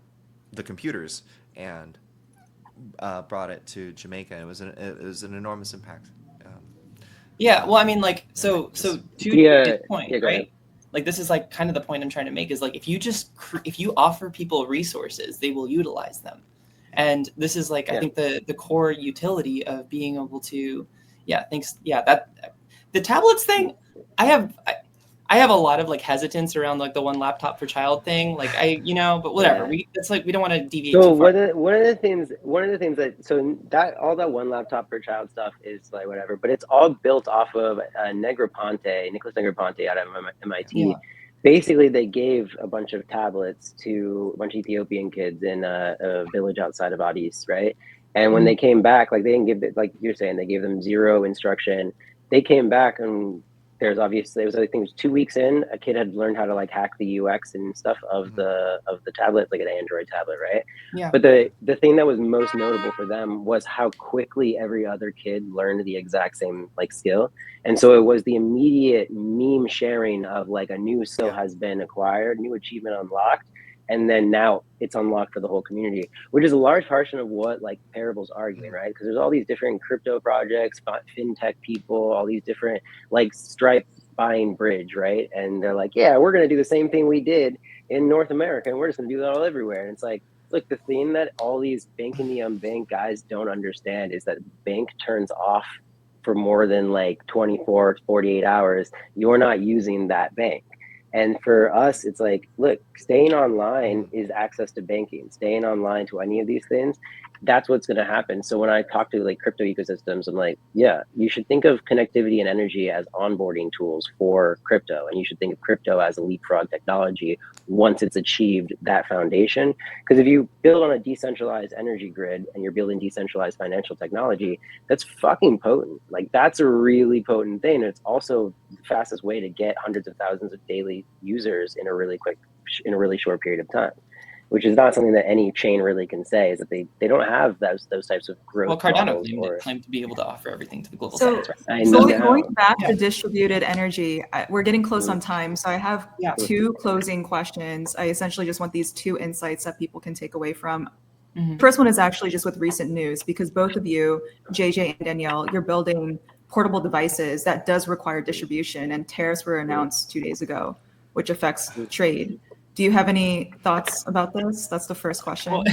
Speaker 4: the computers and brought it to Jamaica. It was an enormous impact.
Speaker 2: Well, I mean, like, so to this point, right? Like, this is like kind of the point I'm trying to make, is like, if you offer people resources, they will utilize them. And this is like, I think the core utility of being able to, that the tablets thing, I have a lot of like hesitance around like the one laptop per child thing. Like but whatever. We don't want to deviate too far.
Speaker 3: One of the things that all that one laptop per child stuff is like whatever, but it's all built off of Nicholas Negroponte out of MIT. Basically, they gave a bunch of tablets to a bunch of Ethiopian kids in a village outside of Addis, right? And when they came back, like they didn't give it, like you're saying, they gave them zero instruction. They came back, and I think it was 2 weeks in, a kid had learned how to like hack the UX and stuff of the tablet, like an Android tablet, right? But the thing that was most notable for them was how quickly every other kid learned the exact same like skill. And so it was the immediate meme sharing of like a new skill has been acquired, new achievement unlocked. and then now it's unlocked for the whole community, which is a large portion of what like Parable's arguing, right? Because there's all these different crypto projects, fintech people, all these different like Stripe buying Bridge, right? And they're like, yeah, we're going to do the same thing we did in North America, and we're just going to do that all everywhere. And it's like, look, the thing that all these banking the unbanked guys don't understand is that bank turns off for more than like 24 to 48 hours. You're not using that bank. And for us, it's like, look, staying online is access to banking. Staying online to any of these things, that's what's going to happen. So when I talk to like crypto ecosystems, I'm like, yeah, you should think of connectivity and energy as onboarding tools for crypto. And you should think of crypto as a leapfrog technology once it's achieved that foundation. Because if you build on a decentralized energy grid and you're building decentralized financial technology, that's fucking potent. Like that's a really potent thing. It's also the fastest way to get hundreds of thousands of daily users in a really short period of time, which is not something that any chain really can say, is that they don't have those types of growth.
Speaker 2: Well, Cardano
Speaker 3: models
Speaker 2: claimed to be able to offer everything to the global
Speaker 1: So,
Speaker 2: south.
Speaker 1: going back to distributed energy, we're getting close on time. So I have two closing questions. I essentially just want these two insights that people can take away from. First one is actually just with recent news, because both of you, JJ and Danielle, you're building portable devices that does require distribution, and tariffs were announced 2 days ago, which affects trade. Do you have any thoughts about this? That's the first question.
Speaker 2: Well,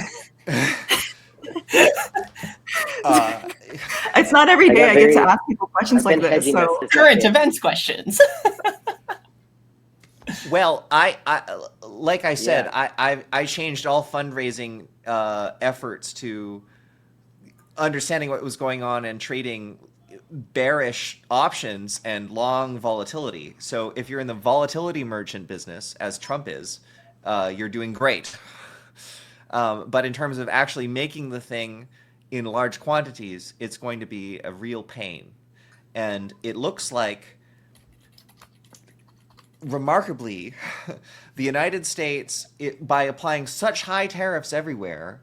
Speaker 1: it's not every day I get to ask people questions like this. So
Speaker 2: current events questions.
Speaker 4: Well, I like I said, I changed all fundraising efforts to understanding what was going on and trading bearish options and long volatility. So if you're in the volatility merchant business, as Trump is, you're doing great. But in terms of actually making the thing in large quantities, it's going to be a real pain. And it looks like, remarkably, the United States, by applying such high tariffs everywhere,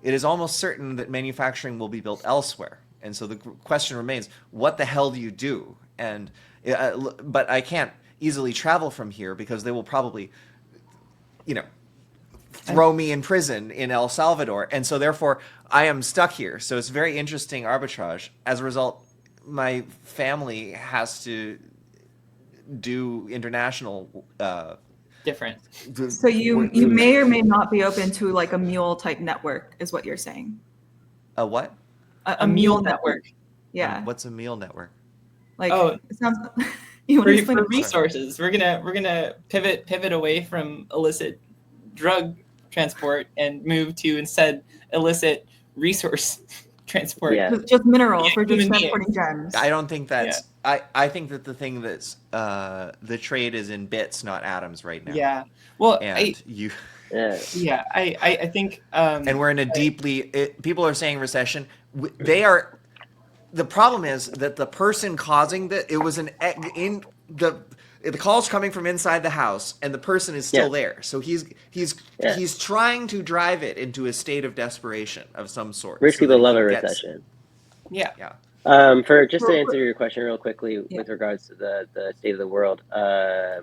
Speaker 4: it is almost certain that manufacturing will be built elsewhere. And so the question remains, what the hell do you do? And but I can't easily travel from here because they will probably, throw me in prison in El Salvador. And so therefore, I am stuck here. So it's very interesting arbitrage. As a result, my family has to do international
Speaker 2: different.
Speaker 1: So you may or may not be open to like a mule type network, is what you're saying.
Speaker 4: A what?
Speaker 1: A mule network. Yeah.
Speaker 4: What's a mule network?
Speaker 1: Like, it sounds.
Speaker 2: For resources, we're gonna pivot away from illicit drug transport and move to instead illicit resource transport.
Speaker 3: Yeah.
Speaker 1: Just minerals. We're just transporting gems.
Speaker 4: I don't think that's. Yeah. I think that the thing that's the trade is in bits, not atoms, right now.
Speaker 2: Yeah. Well,
Speaker 4: and
Speaker 2: I think.
Speaker 4: And we're in a people are saying recession. They are. The problem is that the person causing it was the call's coming from inside the house, and the person is still there. So he's trying to drive it into a state of desperation of some sort.
Speaker 3: Rich people love a recession.
Speaker 2: Yeah.
Speaker 3: For just to answer your question real quickly with regards to the state of the world, I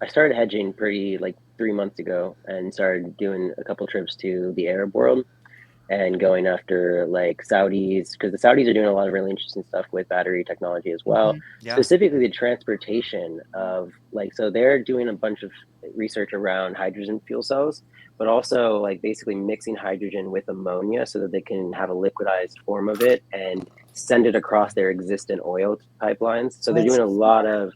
Speaker 3: started hedging pretty like 3 months ago and started doing a couple trips to the Arab world and going after like Saudis, because the Saudis are doing a lot of really interesting stuff with battery technology as well. Specifically the transportation of so they're doing a bunch of research around hydrogen fuel cells, but also like basically mixing hydrogen with ammonia so that they can have a liquidized form of it and send it across their existing oil pipelines. So they're doing a lot of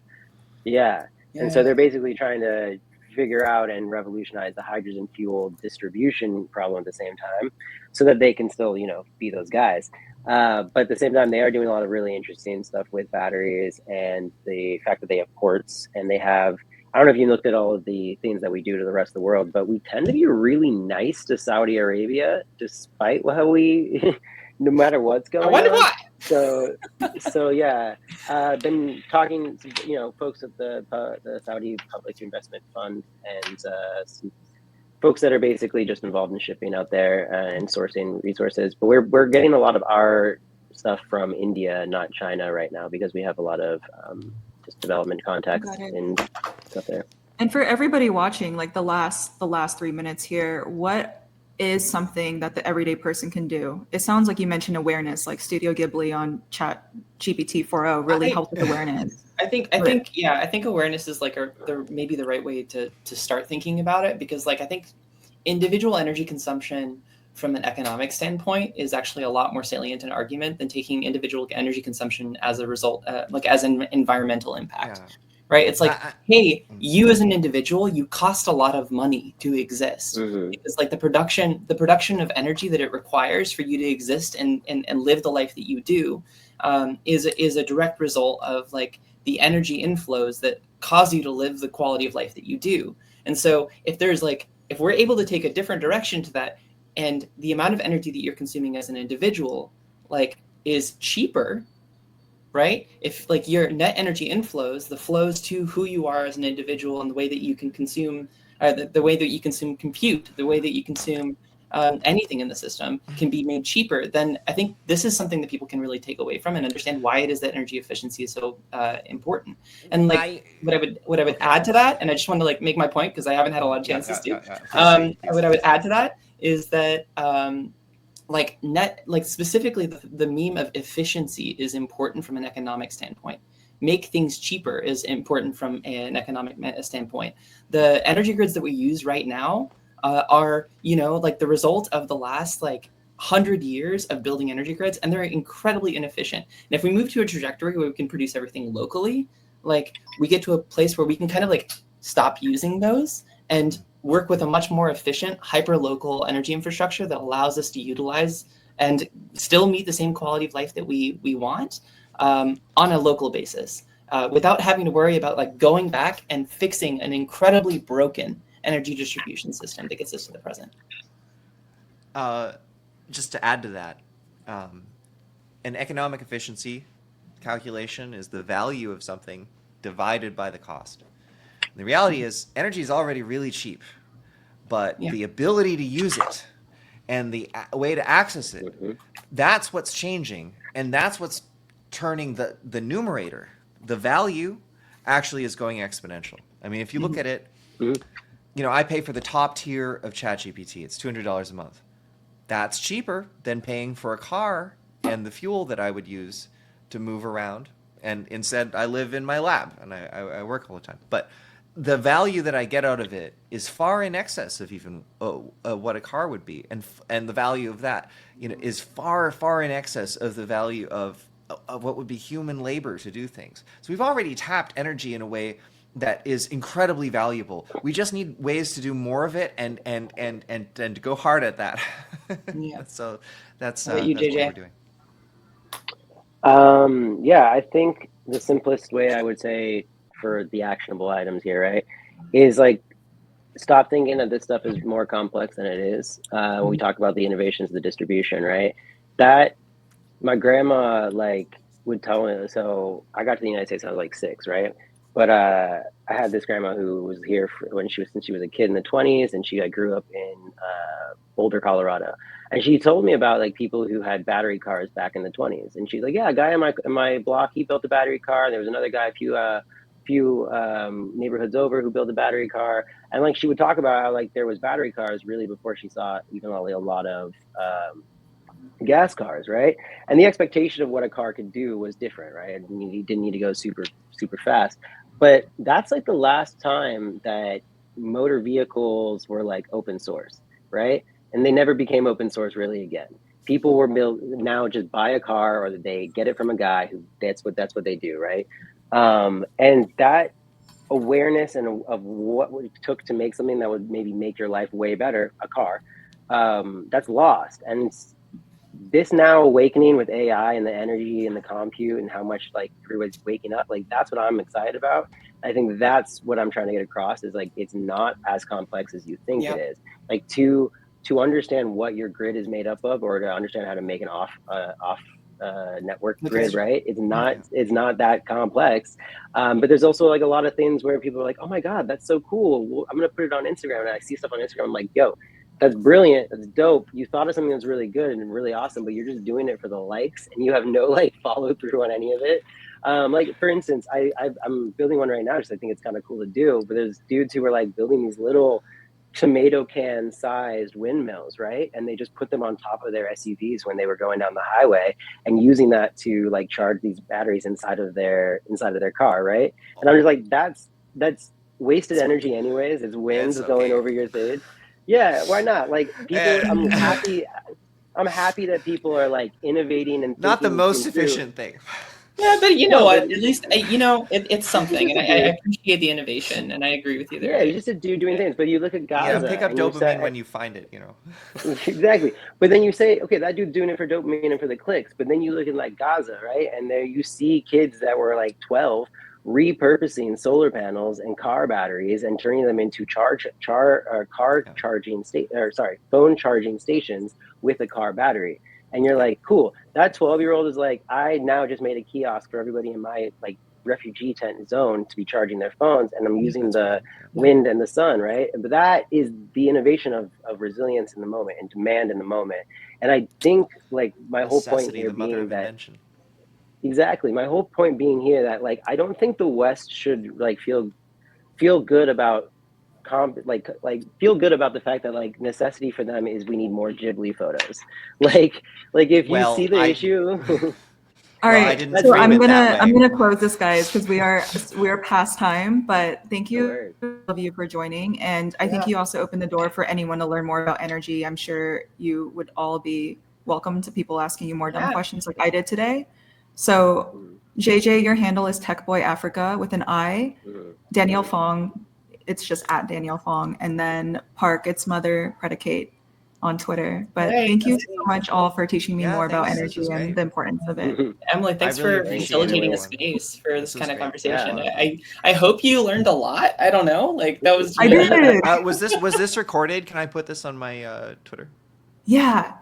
Speaker 3: and so they're basically trying to figure out and revolutionize the hydrogen fuel distribution problem at the same time so that they can still, be those guys. But at the same time, they are doing a lot of really interesting stuff with batteries and the fact that they have ports and they have, I don't know if you looked at all of the things that we do to the rest of the world, but we tend to be really nice to Saudi Arabia, despite how we, no matter what's going on.
Speaker 2: I wonder why.
Speaker 3: So yeah, been talking to folks at the Saudi Public Investment Fund and some folks that are basically just involved in shipping out there and sourcing resources. But we're getting a lot of our stuff from India, not China, right now because we have a lot of just development contacts and stuff there.
Speaker 1: And for everybody watching, like the last 3 minutes here, what is something that the everyday person can do? It sounds like you mentioned awareness, like Studio Ghibli on Chat GPT 4.0 really helped with awareness.
Speaker 2: I think awareness is like maybe the right way to start thinking about it, because like I think individual energy consumption from an economic standpoint is actually a lot more salient an argument than taking individual energy consumption as a result, like as an environmental impact.
Speaker 4: Yeah.
Speaker 2: Right? It's like, hey, you as an individual, you cost a lot of money to exist. Because like the production of energy that it requires for you to exist and live the life that you do is a direct result of like the energy inflows that cause you to live the quality of life that you do. And so if we're able to take a different direction to that, and the amount of energy that you're consuming as an individual like is cheaper, right? If like your net energy inflows, the flows to who you are as an individual and the way that you can consume, the way that you consume compute, the way that you consume anything in the system can be made cheaper, then I think this is something that people can really take away from and understand why it is that energy efficiency is so important. And like what I would add to that, and I just want to like make my point because I haven't had a lot of chances to. What I would add to that is that specifically the meme of efficiency is important from an economic standpoint. Make things cheaper is important from an economic standpoint. The energy grids that we use right now are, like the result of the last 100 years of building energy grids, and they're incredibly inefficient. And if we move to a trajectory where we can produce everything locally, we get to a place where we can kind of stop using those and work with a much more efficient, hyper-local energy infrastructure that allows us to utilize and still meet the same quality of life that we want on a local basis, without having to worry about going back and fixing an incredibly broken energy distribution system that gets us to the present.
Speaker 4: Just to add to that, an economic efficiency calculation is the value of something divided by the cost. The reality is energy is already really cheap, but the ability to use it and the way to access it, that's what's changing, and that's what's turning the numerator. The value actually is going exponential. I mean, if you look at it, I pay for the top tier of ChatGPT. It's $200 a month. That's cheaper than paying for a car and the fuel that I would use to move around. And instead, I live in my lab and I work all the time. But the value that I get out of it is far in excess of even what a car would be, and the value of that, is far, far in excess of the value of what would be human labor to do things. So we've already tapped energy in a way that is incredibly valuable. We just need ways to do more of it and to go hard at that.
Speaker 2: Yeah.
Speaker 4: So that's
Speaker 2: what we're
Speaker 4: doing.
Speaker 3: I think the simplest way I would say for the actionable items here, right, is stop thinking that this stuff is more complex than it is. When we talk about the innovations of the distribution, right, that my grandma would tell me. So I got to the United States, I was 6, right? But I had this grandma who was here since she was a kid in the 20s, and she grew up in Boulder, Colorado. And she told me about people who had battery cars back in the 20s. And she's like, yeah, a guy in my block, he built a battery car. And there was another guy a few neighborhoods over who built a battery car. And she would talk about how there was battery cars really before she saw even a lot of gas cars, right? And the expectation of what a car could do was different, right? And you didn't need to go super, super fast. But that's the last time that motor vehicles were open source, right? And they never became open source really again. People were now just buy a car, or they get it from a guy who that's what they do, right? And that awareness of what it took to make something that would maybe make your life way better, a car, that's lost. And this now awakening with AI and the energy and the compute and how much everybody's waking up, that's what I'm excited about. I think that's what I'm trying to get across is it's not as complex as you think it is. To understand what your grid is made up of, or to understand how to make an off network grid, right? It's not that complex. But there's also a lot of things where people are like, oh my God, that's so cool. Well, I'm gonna put it on Instagram, and I see stuff on Instagram. I'm like, yo, that's brilliant. That's dope. You thought of something that's really good and really awesome, but you're just doing it for the likes, and you have no follow through on any of it. Like for instance, I'm building one right now because I think it's kind of cool to do. But there's dudes who are like building these little tomato can sized windmills, right? And they just put them on top of their SUVs when they were going down the highway and using that to like charge these batteries inside of their car, right? And I'm just like, that's wasted energy anyways. It's wind
Speaker 4: It's
Speaker 3: going
Speaker 4: okay.
Speaker 3: over your thing. Yeah, why not? Like people, I'm happy that people are like innovating and
Speaker 4: Not the
Speaker 3: thinking
Speaker 4: most
Speaker 3: things through.
Speaker 4: efficient thing.
Speaker 2: Yeah, but you know
Speaker 3: No,
Speaker 2: what?
Speaker 3: but
Speaker 2: At least it's something, and I
Speaker 3: dude.
Speaker 2: appreciate the innovation, and I agree with you there.
Speaker 3: Yeah, you're just a dude doing things. But you look at
Speaker 4: Yeah,
Speaker 3: Gaza
Speaker 4: pick up
Speaker 3: and you
Speaker 4: dopamine
Speaker 3: say
Speaker 4: when you find it, you know.
Speaker 3: exactly. But then you say, okay, that dude's doing it for dopamine and for the clicks. But then you look at like Gaza, right? And there you see kids that were like 12 repurposing solar panels and car batteries and turning them into phone charging stations with a car battery. And you're like, cool. That 12-year-old is like, I now just made a kiosk for everybody in my like refugee tent zone to be charging their phones, and I'm using
Speaker 4: That's
Speaker 3: the
Speaker 4: cool.
Speaker 3: wind and the sun, right? But that is the innovation of resilience in the moment and demand in the moment. And I think like my whole point
Speaker 4: Necessity,
Speaker 3: here
Speaker 4: the mother
Speaker 3: being
Speaker 4: of
Speaker 3: that
Speaker 4: invention.
Speaker 3: exactly my whole point being here that like I don't think the West should like feel good about feel good about the fact that like necessity for them is we need more Ghibli photos. Like if you
Speaker 4: Well,
Speaker 3: see the issue
Speaker 1: All
Speaker 4: well, I
Speaker 1: right,
Speaker 4: didn't
Speaker 3: that's
Speaker 1: so
Speaker 4: frame
Speaker 1: I'm
Speaker 4: it that
Speaker 1: gonna I'm
Speaker 4: way.
Speaker 1: gonna close this, guys, because we're past time. But thank
Speaker 3: no
Speaker 1: you,
Speaker 3: worries.
Speaker 1: all of you, for joining, and I think
Speaker 3: Yeah.
Speaker 1: you also opened the door for anyone to learn more about energy. I'm sure you would all be welcome to people asking you more dumb
Speaker 2: Yeah.
Speaker 1: questions like I did today. So, JJ, your handle is Techboy Africa with an I.
Speaker 3: Mhm.
Speaker 1: Danielle Fong, it's just at Danielle Fong, and then Park, it's Mother Predicate on Twitter. But
Speaker 2: Right.
Speaker 1: thank you so much all for teaching me
Speaker 4: Yeah,
Speaker 1: more about
Speaker 4: thanks. This
Speaker 1: energy
Speaker 4: was
Speaker 1: and
Speaker 4: great.
Speaker 1: the importance of it.
Speaker 2: Emily,
Speaker 4: I
Speaker 2: thanks
Speaker 4: really
Speaker 2: for
Speaker 4: appreciate
Speaker 2: facilitating a
Speaker 3: everyone.
Speaker 2: space for this
Speaker 4: This was
Speaker 2: kind of
Speaker 4: great.
Speaker 2: conversation.
Speaker 3: Yeah.
Speaker 2: I hope you learned a lot. I don't know. Like that was
Speaker 1: I
Speaker 2: really
Speaker 1: did.
Speaker 4: Was this recorded? Can I put this on my Twitter?
Speaker 1: Yeah,